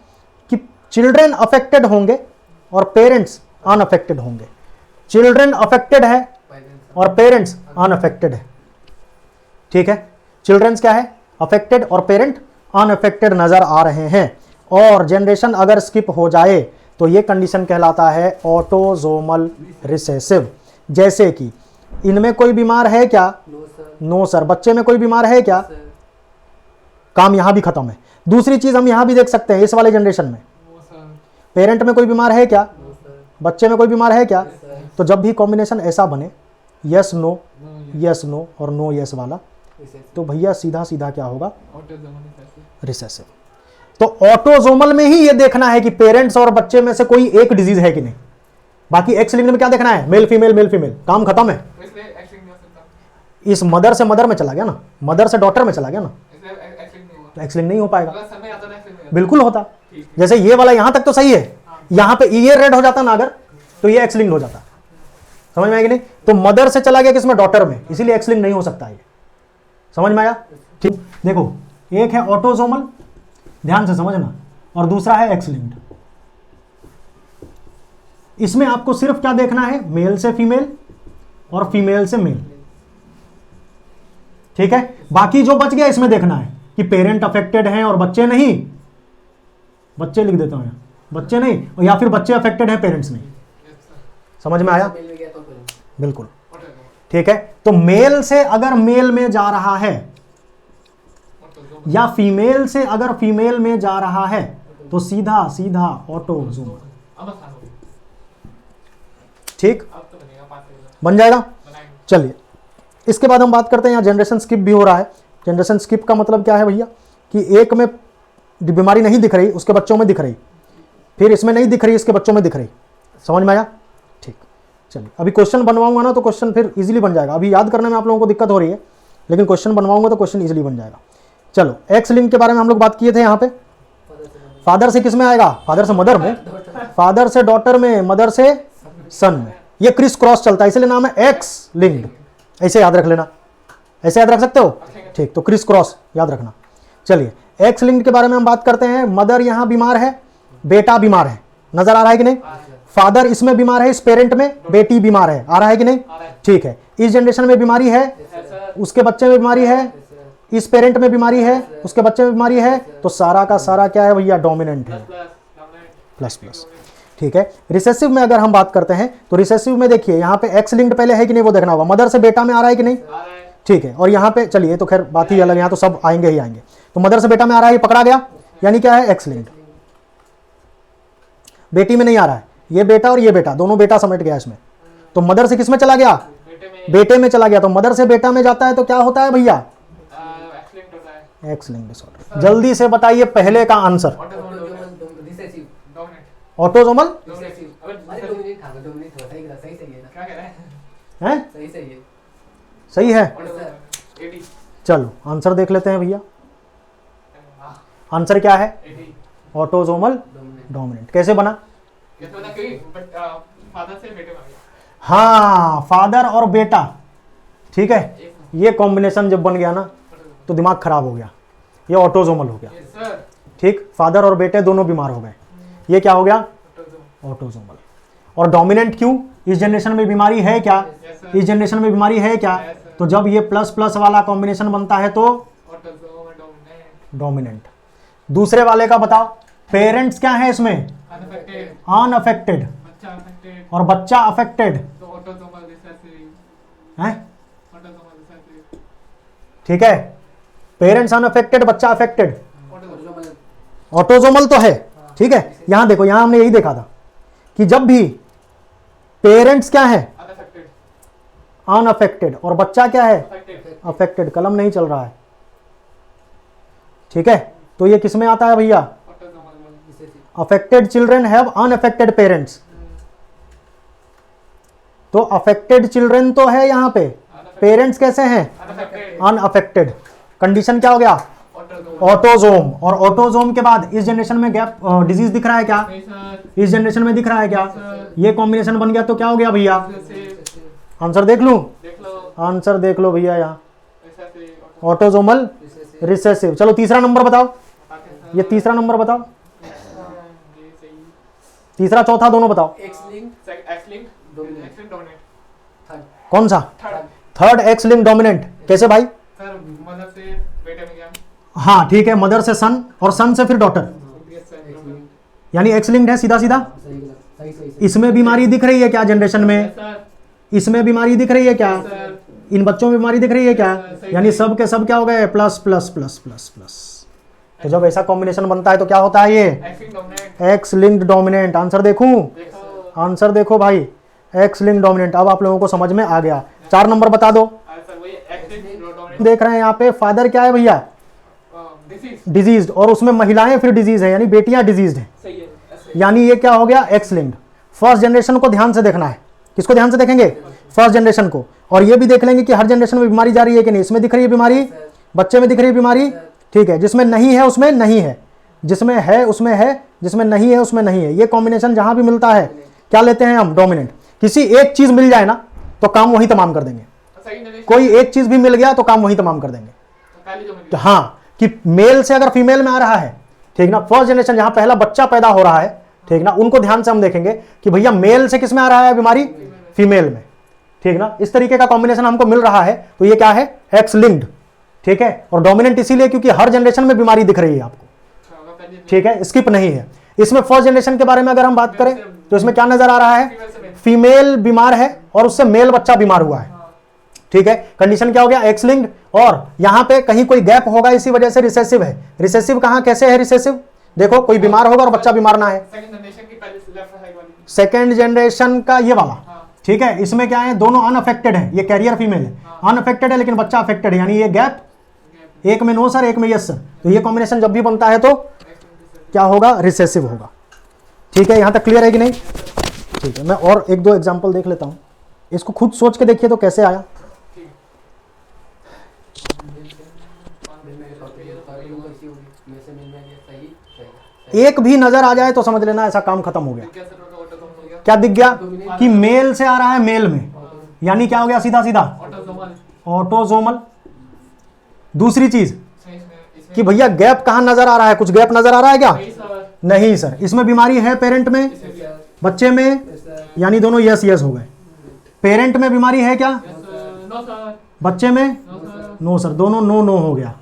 कि चिल्ड्रन अफेक्टेड होंगे और पेरेंट्स अनअफेक्टेड होंगे। चिल्ड्रन अफेक्टेड है और पेरेंट्स अनअफेक्टेड है, ठीक है। चिल्ड्रंस क्या है? अफेक्टेड, और पेरेंट अनअफेक्टेड नजर आ रहे हैं। और जनरेशन अगर स्किप हो जाए तो ये कंडीशन कहलाता है ऑटोजोमल रिसेसिव। जैसे कि इनमें कोई बीमार है क्या? No sir. बच्चे में कोई बीमार है क्या? काम यहां भी खत्म है। दूसरी चीज हम यहां भी देख सकते हैं, इस वाले जनरेशन में पेरेंट में कोई बीमार है क्या? बच्चे में कोई बीमार है क्या? तो जब भी कॉम्बिनेशन ऐसा बने, यस नो, यस नो और नो यस वाला, तो भैया सीधा सीधा क्या होगा? रिसेसिव। तो ऑटोजोमल में ही ये देखना है कि पेरेंट्स और बच्चे में से कोई एक डिजीज है कि नहीं। बाकी एक्स लिंक्ड में क्या देखना है? मेल फीमेल, मेल फीमेल, काम खत्म है। इस मदर से मदर में चला गया ना, मदर से डॉटर में चला गया ना, तो एक्स लिंक नहीं हो पाएगा। बिल्कुल होता। जैसे ये वाला यहां तक तो सही है, यहां पे ये रेड हो जाता ना अगर, तो ये एक्स लिंक हो जाता। समझ में आया कि नहीं? तो मदर से चला गया किसमें? डॉटर में, इसीलिए एक्स लिंक नहीं हो सकता। ये समझ में आया? ठीक। देखो, एक है ऑटोजोमल, ध्यान से समझना, और दूसरा है एक्स लिंक्ड। इसमें आपको सिर्फ क्या देखना है? मेल से फीमेल और फीमेल से मेल, ठीक है। बाकी जो बच गया इसमें देखना है कि पेरेंट अफेक्टेड हैं और बच्चे नहीं, बच्चे लिख देता हूं यहां, बच्चे नहीं, और या फिर बच्चे अफेक्टेड हैं, पेरेंट्स नहीं। समझ में आया? बिल्कुल, ठीक है। तो मेल से अगर मेल में जा रहा है या फीमेल से अगर फीमेल में जा रहा है तो सीधा सीधा ऑटोजोमल, ठीक, बन जाएगा। चलिए इसके बाद हम बात करते हैं, यहां जनरेशन स्किप भी हो रहा है। जनरेशन स्किप का मतलब क्या है भैया? कि एक में बीमारी नहीं दिख रही, उसके बच्चों में दिख रही, फिर इसमें नहीं दिख रही, इसके बच्चों में दिख रही। समझ में आया? ठीक। चलिए अभी क्वेश्चन बनवाऊंगा ना तो क्वेश्चन फिर इजीली बन जाएगा। अभी याद करने में आप लोगों को दिक्कत हो रही है, लेकिन क्वेश्चन बनवाऊंगा तो क्वेश्चन इजीली बन जाएगा। चलो एक्स लिंक के बारे में हम लोग बात किए थे यहाँ पे, फादर से किस में आएगा, फादर से मदर में, फादर से डॉटर में, मदर से सन में। ये क्रिस क्रॉस चलता है, इसलिए नाम है एक्स लिंक्ड। ऐसे याद रख लेना, ऐसे याद रख सकते हो, ठीक। तो क्रिस क्रॉस याद रखना। चलिए एक्स लिंक्ड के बारे में हम बात करते हैं। मदर यहाँ बीमार है, बेटा बीमार है, नजर आ रहा है कि नहीं? फादर इसमें बीमार है, इस पेरेंट में, बेटी बीमार है, आ रहा है कि नहीं? ठीक है। इस जनरेशन में बीमारी है, उसके बच्चे में बीमारी है, इस पेरेंट में बीमारी है, उसके बच्चे में बीमारी है, तो सारा का सारा क्या है भैया, डोमिनेंट है, प्लस प्लस। ठीक है। रिसेसिव में अगर हम बात करते हैं तो रिसेसिव में देखिए यहाँ पे एक्स लिंक्ड पहले है कि नहीं वो देखना होगा। मदर से बेटा में आ रहा है कि नहीं? ठीक है। और यहाँ पे चलिए तो खैर बात ही अलग है, यहाँ तो सब आएंगे ही आएंगे। तो मदर से बेटा में आ रहा है, ये पकड़ा गया, यानी क्या है, एक्स लिंक्ड। बेटी में नहीं आ रहा है, ये बेटा और ये बेटा, दोनों बेटा समेट गया इसमें। तो मदर से किस में चला गया, बेटे में चला गया। तो मदर से बेटा में जाता है तो क्या होता है भैया, एक्स लिंक्ड डिसऑर्डर। जल्दी से बताइए पहले का आंसर, ऑटोसोमल है, सही है। चलो आंसर देख लेते हैं भैया। आंसर क्या है, ऑटोसोमल डोमिनेंट। कैसे बना? हाँ, फादर और बेटा, ठीक है। ये कॉम्बिनेशन जब बन गया ना तो दिमाग खराब हो गया, ये ऑटोसोमल हो गया, ठीक। फादर और बेटे दोनों बीमार हो गए, ये क्या हो गया, ऑटोसोमल। और डोमिनेंट क्यों? इस जनरेशन में बीमारी है क्या, इस जनरेशन में बीमारी है क्या? तो जब ये प्लस प्लस वाला कॉम्बिनेशन बनता है तो डोमिनेंट। दूसरे वाले का बताओ, पेरेंट्स क्या है इसमें, अनअफेक्टेड, और बच्चा अफेक्टेड है, ठीक है। पेरेंट्स अनअफेक्टेड, बच्चा अफेक्टेड, ऑटोसोमल तो है, ठीक है। यहां देखो, यहां हमने यही देखा था कि जब भी पेरेंट्स क्या है, अनअफेक्टेड, और बच्चा क्या है, अफेक्टेड। कलम नहीं चल रहा है, ठीक है। तो ये किस में आता है भैया, affected children have unaffected parents. तो अफेक्टेड चिल्ड्रन तो है यहां पे, पेरेंट्स कैसे हैं, अनअफेक्टेड। कंडीशन क्या हो गया, ऑटोसोम। और ऑटोसोम के बाद इस जनरेशन में गैप डिजीज दिख रहा है क्या, इस जनरेशन में दिख रहा है क्या? ये कॉम्बिनेशन बन गया तो क्या हो गया भैया, आंसर देख लूं, आंसर देख लो भैया, यहाँ ऑटोसोमल रिसेसिव। चलो तीसरा नंबर बताओ, ये तीसरा नंबर बताओ, तीसरा चौथा दोनों बताओ, कौन सा, थर्ड एक्स लिंक डोमिनेंट। कैसे भाई, मदर से बेटे में गया, हाँ ठीक है, मदर से सन और सन से फिर डॉटर, यानी एक्स लिंक्ड है सीधा सीधा। इसमें बीमारी दिख रही है क्या जनरेशन में, इसमें बीमारी दिख रही है क्या, इन बच्चों में बीमारी दिख रही है क्या, यानी सब के सब क्या हो गए, plus plus plus plus plus. तो जब ऐसा कॉम्बिनेशन बनता है तो क्या होता है, ये एक्स लिंक्ड डोमिनेंट। आंसर देखूं, आंसर देखो भाई, एक्स लिंक्ड डोमिनेंट। अब आप लोगों को समझ में आ गया। 4 नंबर बता दो। देख रहे हैं यहाँ पे, फादर क्या है भैया, डिजीज्ड, और उसमें महिलाएं फिर डिजीज है, यानी बेटियां डिजीज्ड है, यानी ये क्या हो गया, एक्स लिंक्ड। फर्स्ट जनरेशन को ध्यान से देखना है, किसको ध्यान से देखेंगे, फर्स्ट जनरेशन को। और ये भी देख लेंगे कि हर जनरेशन में बीमारी जा रही है कि नहीं। इसमें दिख रही है बीमारी, बच्चे में दिख रही है बीमारी, ठीक है। जिसमें नहीं है उसमें नहीं है, जिसमें है उसमें है, जिसमें नहीं है उसमें नहीं है। ये कॉम्बिनेशन जहां भी मिलता है क्या लेते हैं हम, डोमिनेंट। किसी एक चीज मिल जाए ना तो काम वही तमाम कर देंगे, कोई एक चीज भी मिल गया तो काम वही तमाम कर देंगे। तो हाँ, कि मेल से अगर फीमेल में आ रहा है, ठीक ना, फर्स्ट जनरेशन जहां पहला बच्चा पैदा हो रहा है, ठीक ना, उनको ध्यान से हम देखेंगे कि भैया मेल से किस में आ रहा है बीमारी, फीमेल में, ठीक ना। इस तरीके का कॉम्बिनेशन हमको मिल रहा है, तो ये क्या है, एक्स लिंक्ड, ठीक है। और डोमिनेंट इसीलिए क्योंकि हर जनरेशन में बीमारी दिख रही है आपको, ठीक है, स्किप नहीं है। इसमें फर्स्ट जनरेशन के बारे में अगर हम बात करें तो इसमें क्या नजर आ रहा है, फीमेल बीमार है और उससे मेल बच्चा बीमार हुआ है, ठीक है। कंडीशन क्या हो गया, एक्स लिंक्ड। और यहां पे कहीं कोई गैप होगा, इसी वजह से रिसेसिव है। रिसेसिव कहां कैसे है रिसेसिव, देखो कोई बीमार होगा और बच्चा बीमार ना है। सेकेंड जनरेशन का ये वाला, ठीक है, इसमें क्या है, दोनों अनअफेक्टेड है, ये कैरियर फीमेल है, अनअफेक्टेड है लेकिन बच्चा अफेक्टेड है, यानी ये गैप, एक में नो सर, एक में यस सर। तो ये कॉम्बिनेशन जब भी बनता है तो क्या होगा, रिसेसिव होगा, ठीक है। यहां तक क्लियर है कि नहीं, ठीक है। मैं और 1-2 एग्जांपल देख लेता हूं, इसको खुद सोच के देखिए तो कैसे आया। एक भी नजर आ जाए तो समझ लेना ऐसा काम खत्म हो गया। क्या सर होगा? ऑटोसोमल हो गया। क्या दिख गया कि मेल से आ रहा है मेल में, यानी क्या हो गया सीधा सीधा ऑटोसोमल। ऑटोसोमल। दूसरी चीज इसमें कि भैया गैप कहां नजर आ रहा है, कुछ गैप नजर आ रहा है क्या? नहीं सर। नहीं सर। इसमें बीमारी है पेरेंट में, इसमें भी है। बच्चे में, यानी दोनों यस यस हो गए। पेरेंट में बीमारी है क्या? Yes sir. No sir. बच्चे में नो सर। नो सर, दोनों नो नो हो गया।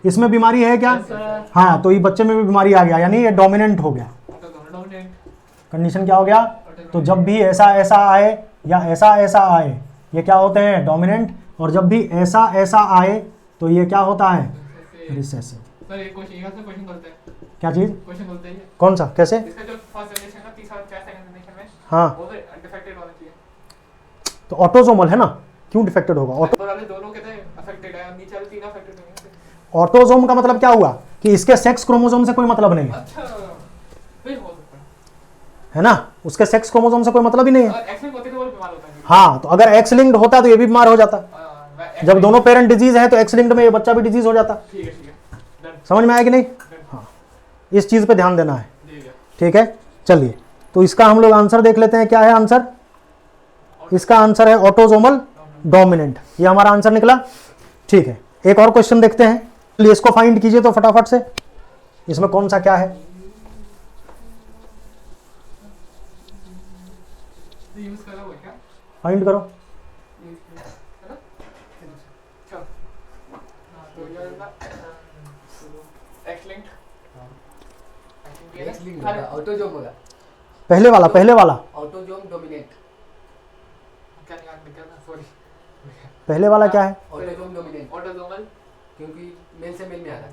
इसमें बीमारी है क्या? Yes sir. हाँ, तो ये बच्चे में भी बीमारी आ गया, यानी ये डोमिनेंट हो गया। Autosomal dominant. कंडीशन क्या हो गया? तो जब भी ऐसा ऐसा आए या ऐसा ऐसा आए, ये क्या होते हैं? डोमिनेंट। और जब भी ऐसा ऐसा आए तो ये क्या होता है? रिसेसिव। सर एक क्वेश्चन, यहाँ से क्वेश्चन बोलते हैं। क्या चीज? क्वेश्चन बोलते हैं कौन सा? कैसे? इसका जो फर्स्ट जनरेशन का तीसरा क्या सेकंड जनरेशन में हाँ, वो तो डिफेक्टेड होना चाहिए। तो ऑटोसोमल है ना, क्यों डिफेक्टेड होगा? ऊपर वाले दोनों कहते हैं अफेक्टेड है और नीचे वाले तीन अफेक्टेड नहीं है। ऑटोसोम का मतलब क्या हुआ कि इसके सेक्स क्रोमोसोम से कोई मतलब नहीं है, अच्छा फिर हो सकता है ना? उसके सेक्स क्रोमोसोम से कोई मतलब ही नहीं है। है। एक्सेंट होते तो वो बीमार होता है। हाँ, तो अगर एक्स लिंक्ड होता तो ये भी बीमार हो जाता। जब दोनों पेरेंट डिजीज है तो एक्स लिंक्ड में ये बच्चा भी डिजीज हो जाता। ठीक है डन। समझ में आया कि नहीं? हाँ, इस चीज पे ध्यान देना है। ठीक है। ठीक है, चलिए तो इसका हम लोग आंसर देख लेते हैं। क्या है आंसर? इसका आंसर है ऑटोसोमल डोमिनेंट। ये हमारा आंसर निकला। ठीक है, एक और क्वेश्चन देखते हैं। चलिए इसको फाइंड कीजिए तो फटाफट से, इसमें कौन सा क्या है? यूज करा हुआ है क्या? फाइंड करो। है ना? चल। तो ये वाला एक्स लिंक्ड। ऑटोजोम होगा। पहले वाला, पहले वाला, ऑटोजोम डोमिनेंट। क्या निकाल था? सॉरी। पहले वाला क्या है? Autosome dominant autosomal. क्योंकि मेल से मेल में आ रहा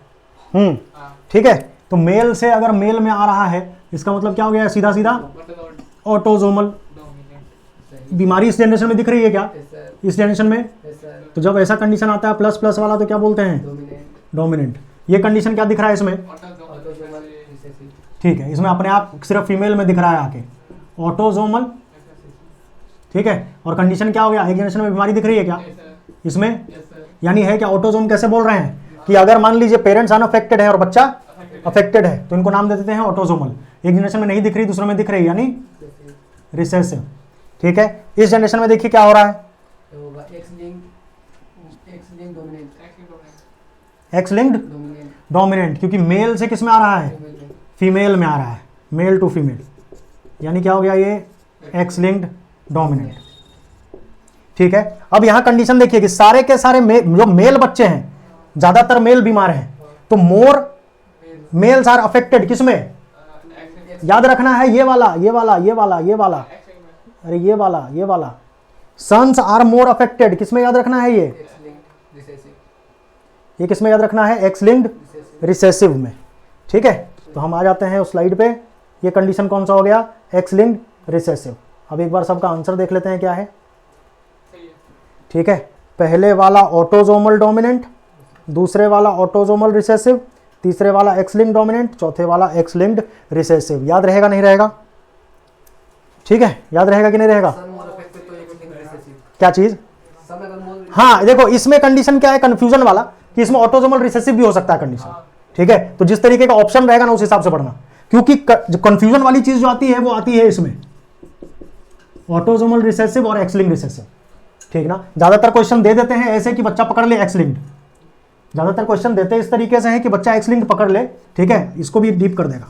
है। हां ठीक है, तो मेल से अगर मेल में आ रहा है इसका मतलब क्या हो गया? सीधा सीधा ऑटोसोमल ऑटोसोमल। डोमिनेंट। बीमारी इस जनरेशन में दिख रही है क्या? Yes sir. इस जनरेशन में? Yes sir. तो जब ऐसा कंडीशन आता है प्लस प्लस वाला तो क्या बोलते हैं? डोमिनेंट। डोमिनेंट। ये कंडीशन क्या दिख रहा है इसमें? Autosomal recessive. ठीक है, इसमें अपने आप सिर्फ फीमेल में दिख रहा है आके ऑटोसोमल। ठीक है, और कंडीशन क्या हो गया? एक जनरेशन में बीमारी दिख रही है क्या इसमें? Yes sir. यानी है क्या? ऑटोसोम कैसे बोल रहे हैं कि अगर मान लीजिए पेरेंट्स अनअफेक्टेड है और बच्चा अफेक्टेड है तो इनको नाम दे देते हैं ऑटोसोमल। एक जनरेशन में नहीं दिख रही, दूसरे में दिख रही, यानी रिसेसिव। ठीक है, इस जनरेशन में देखिए क्या हो रहा है? तो होगा x link dominant. X linked dominant dominant, क्योंकि मेल से किस में आ रहा है? फीमेल में आ रहा है, मेल टू फीमेल, यानी क्या हो गया? ये एक्स लिंक्ड डोमिनेंट। ठीक है, अब यहां कंडीशन देखिए कि सारे के सारे जो मेल बच्चे हैं, ज्यादातर मेल बीमार हैं, तो मोर मेल्स आर अफेक्टेड। किसमें? याद रखना है ये वाला, ये वाला, ये वाला, ये वाला, अरे ये वाला, ये वाला। Sons are more affected. किसमें याद रखना है? ये एक्स लिंक रिसेसिव। ये किसमें याद रखना है? एक्स लिंक्ड रिसेसिव में। ठीक है, तो हम आ जाते हैं उस स्लाइड पे। ये कंडीशन कौन सा हो गया? X linked recessive. अब एक बार सबका आंसर देख लेते हैं क्या है। सही है। ठीक है, पहले वाला ऑटोसोमल डोमिनेंट, दूसरे वाला ऑटोसोमल रिसेसिव, तीसरे वाला एक्स लिंक्ड डोमिनेंट, चौथे वाला एक्स लिंक्ड रिसेसिव। याद रहेगा नहीं रहेगा? ठीक है, याद रहेगा कि नहीं रहेगा? सन मोर अफेक्टेड तो एक्स लिंक रिसेसिव। क्या चीज? सन अगर मोर हाँ, देखो इसमें कंडीशन क्या है कंफ्यूजन वाला कि इसमें ऑटोसोमल रिसेसिव भी हो सकता है कंडीशन। ठीक है, तो जिस तरीके का ऑप्शन रहेगा ना उस हिसाब से पढ़ना, क्योंकि कंफ्यूजन वाली चीज जो आती है वो आती है इसमें ऑटोसोमल रिसेसिव और एक्स लिंक्ड रिसेसिव। ठीक ना, ज्यादातर क्वेश्चन दे देते हैं ऐसे कि बच्चा पकड़ ले एक्स लिंक्ड। ज्यादातर क्वेश्चन देते इस तरीके से है कि बच्चा एक्स लिंक्ड पकड़ ले। ठीक है, इसको भी डीप कर देगा।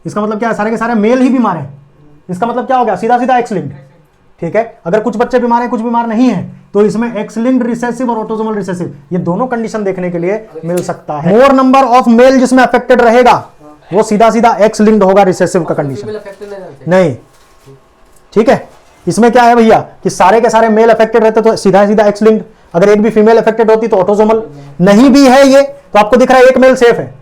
इसका मतलब क्या है? सारे के सारे मेल ही बीमार हैं। इसका मतलब क्या हो गया? सीधा सीधा एक्स लिंक्ड। ठीक है, अगर कुछ बच्चे बीमार हैं, कुछ बीमार नहीं है, तो इसमें एक्स लिंक्ड रिसेसिव और ऑटोसोमल रिसेसिव ये दोनों कंडीशन देखने के लिए मिल सकता है। मोर नंबर ऑफ मेल जिसमें अफेक्टेड रहेगा वो सीधा सीधा एक्स लिंक्ड होगा रिसेसिव का कंडीशन। फीमेल अफेक्टेड नहीं रहते। नहीं, ठीक है, इसमें क्या है भैया कि सारे के सारे मेल अफेक्टेड रहते तो सीधा सीधा एक्स लिंक्ड। अगर एक भी फीमेल अफेक्टेड होती तो ऑटोसोमल। नहीं भी है ये तो आपको दिख रहा है एक मेल सेफ है।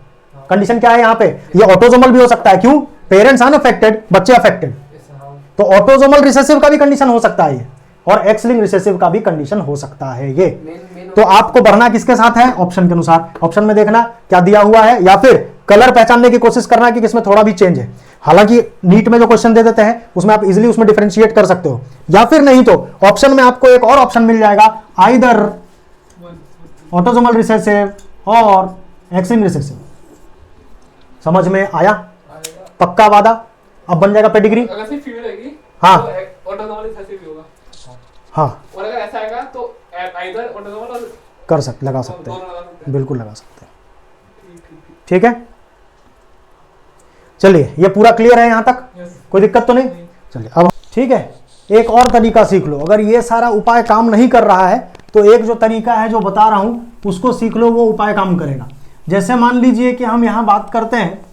कंडीशन क्या है यहाँ पे? ये ऑटोसोमल भी हो सकता है। क्यों? पेरेंट्स अनअफेक्टेड, बच्चे अफेक्टेड, तो ऑटोसोमल रिसेसिव का भी कंडीशन हो सकता है ये, और एक्स लिंक्ड रिसेसिव का भी कंडीशन हो सकता है ये। तो आपको बढ़ना किसके साथ है? ऑप्शन के अनुसार। ऑप्शन में देखना क्या दिया हुआ है, या फिर कलर पहचानने की कोशिश करना कि किसमें थोड़ा भी चेंज है। हालांकि नीट में जो क्वेश्चन दे देते हैं उसमें आप इजीली उसमें डिफरेंशिएट कर सकते हो, या फिर नहीं तो ऑप्शन में आपको एक और ऑप्शन मिल जाएगा, आइदर ऑटोसोमल रिसेसिव और एक्स इन रिसेसिव। समझ में आया? आएगा। पक्का वादा? अब बन जाएगा पेडिग्री। अगर सिर्फ फीमेल रहेगी हाँ। तो ऑटोसोमल रिसेसिव भी होगा, हाँ, और अगर ऐसा आएगा तो आइदर ऑटोसोमल और कर सकते, लगा सकते दोनों हैं, लगा सकते हैं। बिल्कुल लगा सकते हैं। ठीक। ठीक है, चलिए ये पूरा क्लियर है यहाँ तक? यस। कोई दिक्कत तो नहीं? चलिए अब ठीक है, एक और तरीका सीख लो। अगर ये सारा उपाय काम नहीं कर रहा है तो एक जो तरीका है जो बता रहा हूं उसको सीख लो, वो उपाय काम करेगा। जैसे मान लीजिए कि हम यहां बात करते हैं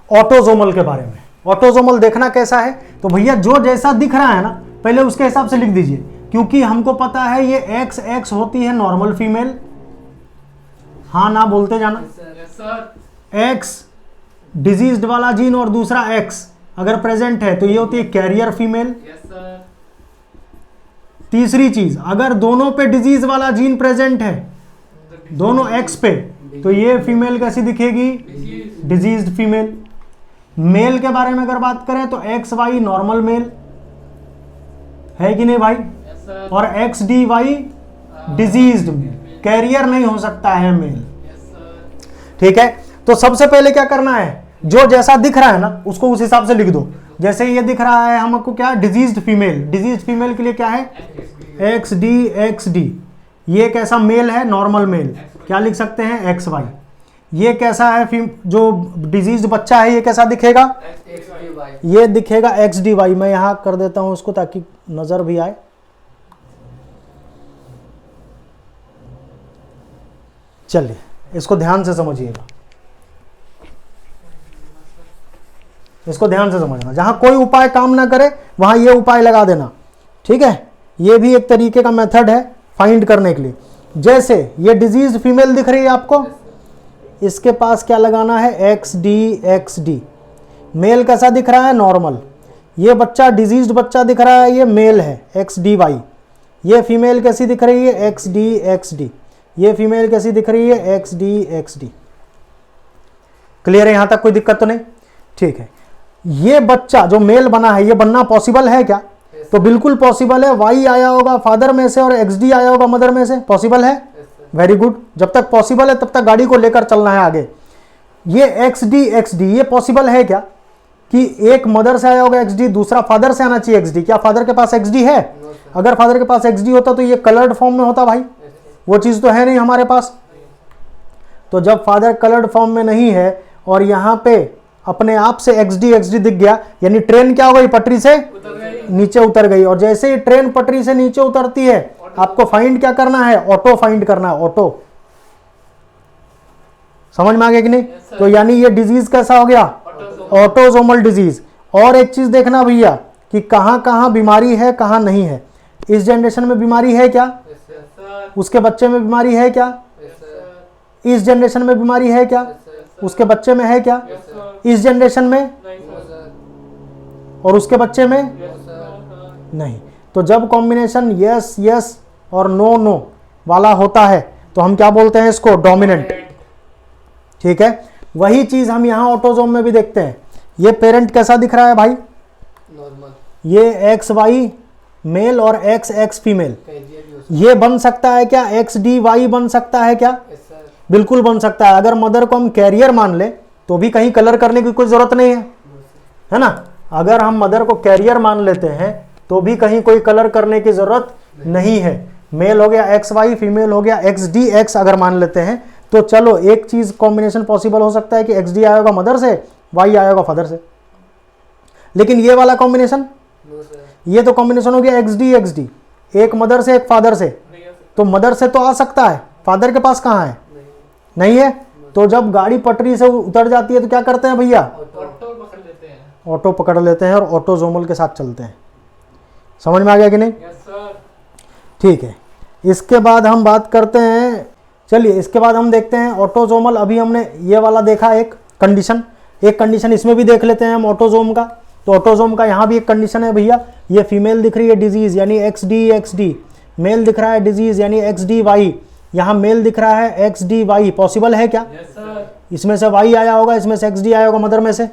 ऑटोसोमल के बारे में। ऑटोसोमल देखना कैसा है, तो भैया जो जैसा दिख रहा है ना पहले उसके हिसाब से लिख दीजिए, क्योंकि हमको पता है ये एक्स एक्स होती है नॉर्मल फीमेल, हाँ ना बोलते जाना। Yes sir. एक्स डिजीज्ड वाला जीन और दूसरा एक्स अगर प्रेजेंट है तो ये होती है कैरियर फीमेल। Yes sir. तीसरी चीज, अगर दोनों पे डिजीज वाला जीन प्रेजेंट है, दोनों एक्स पे, तो ये फीमेल कैसी दिखेगी? Diseased female. मेल के बारे में अगर बात करें तो एक्स वाई नॉर्मल मेल है कि नहीं भाई? Yes sir. और X D Y diseased male, carrier नहीं हो सकता है मेल। Yes sir. ठीक है, तो सबसे पहले क्या करना है, जो जैसा दिख रहा है ना उसको उस हिसाब से लिख दो। जैसे ये दिख रहा है हमको क्या, डिजीज्ड फीमेल, डिजीज्ड फीमेल के लिए क्या है? X D. ये कैसा मेल है? नॉर्मल मेल, क्या लिख सकते हैं? X Y. ये कैसा है जो डिजीज्ड बच्चा है, ये कैसा दिखेगा? XDY। ये दिखेगा एक्स डी वाई। मैं यहां कर देता हूं इसको ताकि नजर भी आए। चलिए इसको ध्यान से समझिएगा, इसको ध्यान से समझना। जहां कोई उपाय काम ना करे वहां ये उपाय लगा देना। ठीक है, ये भी एक तरीके का मेथड है फाइंड करने के लिए। जैसे ये डिजीज फीमेल दिख रही है आपको, इसके पास क्या लगाना है? X D. मेल कैसा दिख रहा है? नॉर्मल। ये बच्चा डिजीज्ड बच्चा दिख रहा है, ये मेल है, एक्स डी वाई। ये फीमेल कैसी दिख रही है? X D. ये फीमेल कैसी दिख रही है? X D. क्लियर है यहां तक? कोई दिक्कत तो नहीं? ठीक है, ये बच्चा जो मेल बना है ये बनना पॉसिबल है क्या? तो बिल्कुल पॉसिबल है। वाई आया होगा फादर में से और एक्स डी आया होगा मदर में से, पॉसिबल है। वेरी गुड, जब तक पॉसिबल है तब तक गाड़ी को लेकर चलना है आगे। ये एक्स डी ये पॉसिबल है क्या कि एक मदर से आया होगा एक्स डी, दूसरा फादर से आना चाहिए एक्स डी? क्या फादर के पास एक्स डी है? अगर फादर के पास एक्स डी होता तो ये कलर्ड फॉर्म में होता भाई, वो चीज तो है नहीं हमारे पास। तो जब फादर कलर्ड फॉर्म में नहीं है और यहां पे अपने आप से एक्स डी दिख गया, यानी ट्रेन क्या हो गई? पटरी से नीचे उतर गई। और जैसे ही ट्रेन पटरी से नीचे उतरती है आपको फाइंड क्या करना है? ऑटो फाइंड करना है, ऑटो। समझ में आ गया कि नहीं? तो यानी ये डिजीज कैसा हो गया? Autosomal disease. और एक चीज देखना भैया कि कहां कहां बीमारी है कहां नहीं है। इस जनरेशन में बीमारी है क्या? उसके बच्चे में बीमारी है क्या? इस जनरेशन में बीमारी है क्या? उसके बच्चे में है क्या? इस जनरेशन में और उसके बच्चे में नहीं। तो जब कॉम्बिनेशन यस यस और नो नो वाला होता है तो हम क्या बोलते हैं इसको? डोमिनेंट। ठीक है, वही चीज हम यहां ऑटोसोम में भी देखते हैं। ये पेरेंट कैसा दिख रहा है भाई? नॉर्मल। ये एक्स वाई मेल और एक्स एक्स फीमेल। ये बन सकता है क्या? एक्स डी वाई बन सकता है क्या? बिल्कुल बन सकता है। अगर मदर को हम कैरियर मान ले तो भी कहीं कलर करने की कोई जरूरत नहीं है ना? अगर हम मदर को कैरियर मान लेते हैं तो भी कहीं कोई कलर करने की जरूरत नहीं है। मेल हो गया एक्स वाई, फीमेल हो गया एक्स डी एक्स अगर मान लेते हैं तो चलो एक चीज कॉम्बिनेशन पॉसिबल हो सकता है कि एक्स डी आया होगा मदर से, वाई आया होगा फादर से। लेकिन ये वाला कॉम्बिनेशन, ये तो कॉम्बिनेशन हो गया एक्स डी, एक मदर से एक फादर से। तो मदर से तो आ सकता है, फादर के पास कहाँ है? नहीं है। तो जब गाड़ी पटरी से उतर जाती है तो क्या करते हैं भैया? ऑटो पकड़ लेते हैं और ऑटोसोमल के साथ चलते हैं। समझ में आ गया कि नहीं? ठीक है, इसके बाद हम बात करते हैं, चलिए इसके बाद हम देखते हैं ऑटोसोमल। अभी हमने ये वाला देखा एक कंडीशन इसमें भी देख लेते हैं हम ऑटोसोम का। तो ऑटोसोम का यहाँ भी एक कंडीशन है भैया। ये फीमेल दिख रही है डिजीज यानी एक्स डी, मेल दिख रहा है डिजीज यानी एक्स डी वाई। यहाँ मेल दिख रहा है एक्स डी वाई, पॉसिबल है क्या? इसमें से वाई आया होगा, इसमें से एक्स डी आया होगा मदर में से,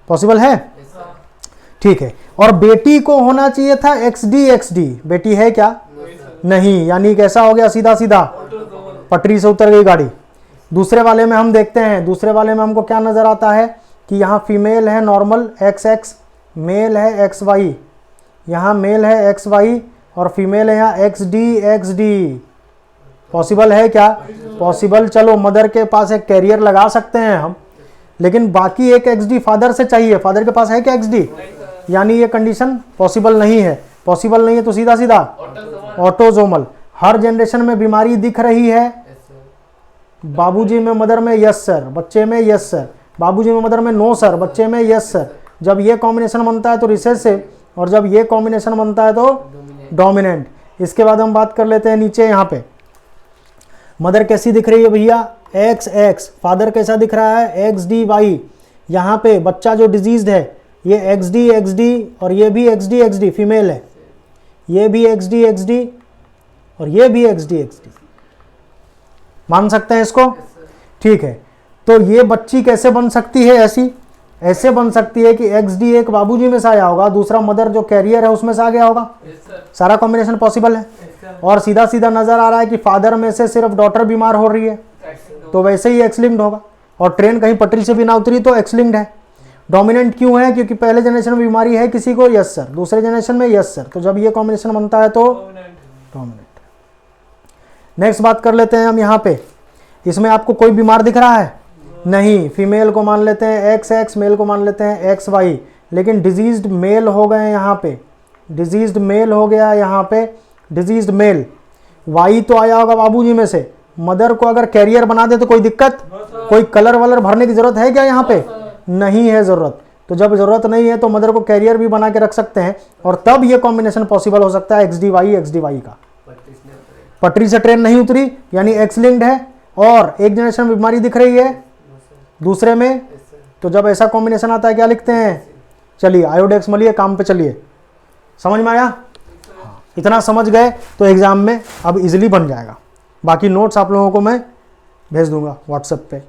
पॉसिबल है? ठीक है। और बेटी को होना चाहिए था एक्स डी, बेटी है क्या? नहीं, यानी कैसा हो गया, सीधा सीधा पटरी से उतर गई गाड़ी। दूसरे वाले में हम देखते हैं, दूसरे वाले में हमको क्या नज़र आता है कि यहाँ फीमेल है नॉर्मल XX, मेल है XY, यहाँ मेल है XY और फीमेल है यहाँ XD। पॉसिबल है क्या? पॉसिबल। चलो मदर के पास एक कैरियर लगा सकते हैं हम, लेकिन बाकी एक XD फादर से चाहिए। फादर के पास है क्या XD? यानी ये कंडीशन पॉसिबल नहीं है। पॉसिबल नहीं है तो सीधा सीधा ऑटोजोमल। हर जनरेशन में बीमारी दिख रही है। बाबूजी में मदर में यस सर, बच्चे में यस सर। बाबूजी में मदर में नो सर, बच्चे में यस सर। जब ये कॉम्बिनेशन बनता है तो रिसेसिव, और जब ये कॉम्बिनेशन बनता है तो डोमिनेंट। इसके बाद हम बात कर लेते हैं नीचे यहाँ पे, मदर कैसी दिख रही है भैया? XX। फादर कैसा दिख रहा है? XDY। यहाँ पे बच्चा जो डिजीज्ड है ये XD और ये भी XD फीमेल है, ये भी XD और ये भी XD। मान सकते हैं इसको? ठीक है। तो ये बच्ची कैसे बन सकती है? ऐसे बन सकती है कि XD एक बाबूजी में से आया होगा, दूसरा मदर जो कैरियर है उसमें से आ गया होगा। सारा कॉम्बिनेशन पॉसिबल है। और सीधा सीधा नजर आ रहा है कि फादर में से सिर्फ डॉटर बीमार हो रही है, तो वैसे ही एक्स लिंक्ड होगा। और ट्रेन कहीं पटरी से भी ना उतरी तो एक्स लिंक्ड है। डोमिनेंट क्यों है? क्योंकि पहले जनरेशन में बीमारी है किसी को, यस सर, दूसरे जनरेशन में यस सर। तो जब ये कॉम्बिनेशन बनता है तो डोमिनेंट। नेक्स्ट बात कर लेते हैं हम यहाँ पे, इसमें आपको कोई बीमार दिख रहा है? नहीं। फीमेल को मान लेते हैं XX, मेल को मान लेते हैं XY, लेकिन डिजीज्ड मेल हो गए यहाँ पे, डिजीज्ड मेल हो गया यहाँ पे, डिजीज्ड मेल। Y तो आया होगा बाबूजी में से। मदर को अगर कैरियर बना दे तो कोई दिक्कत? कोई कलर वलर भरने की जरूरत है क्या यहाँ पे? नहीं है जरूरत। तो जब जरूरत नहीं है तो मदर को कैरियर भी बना के रख सकते हैं, और तब ये कॉम्बिनेशन पॉसिबल हो सकता है XDY का। पटरी से ट्रेन नहीं उतरी यानी एक्स लिंक्ड है, और एक जनरेशन में बीमारी दिख रही है, दूसरे में। तो जब ऐसा कॉम्बिनेशन आता है क्या लिखते हैं? चलिए आयोडेक्स मलिए, काम पे चलिए। समझ में आया? इतना समझ गए तो एग्जाम में अब इजीली बन जाएगा। बाकी नोट्स आप लोगों को मैं भेज दूंगा व्हाट्सएप पे।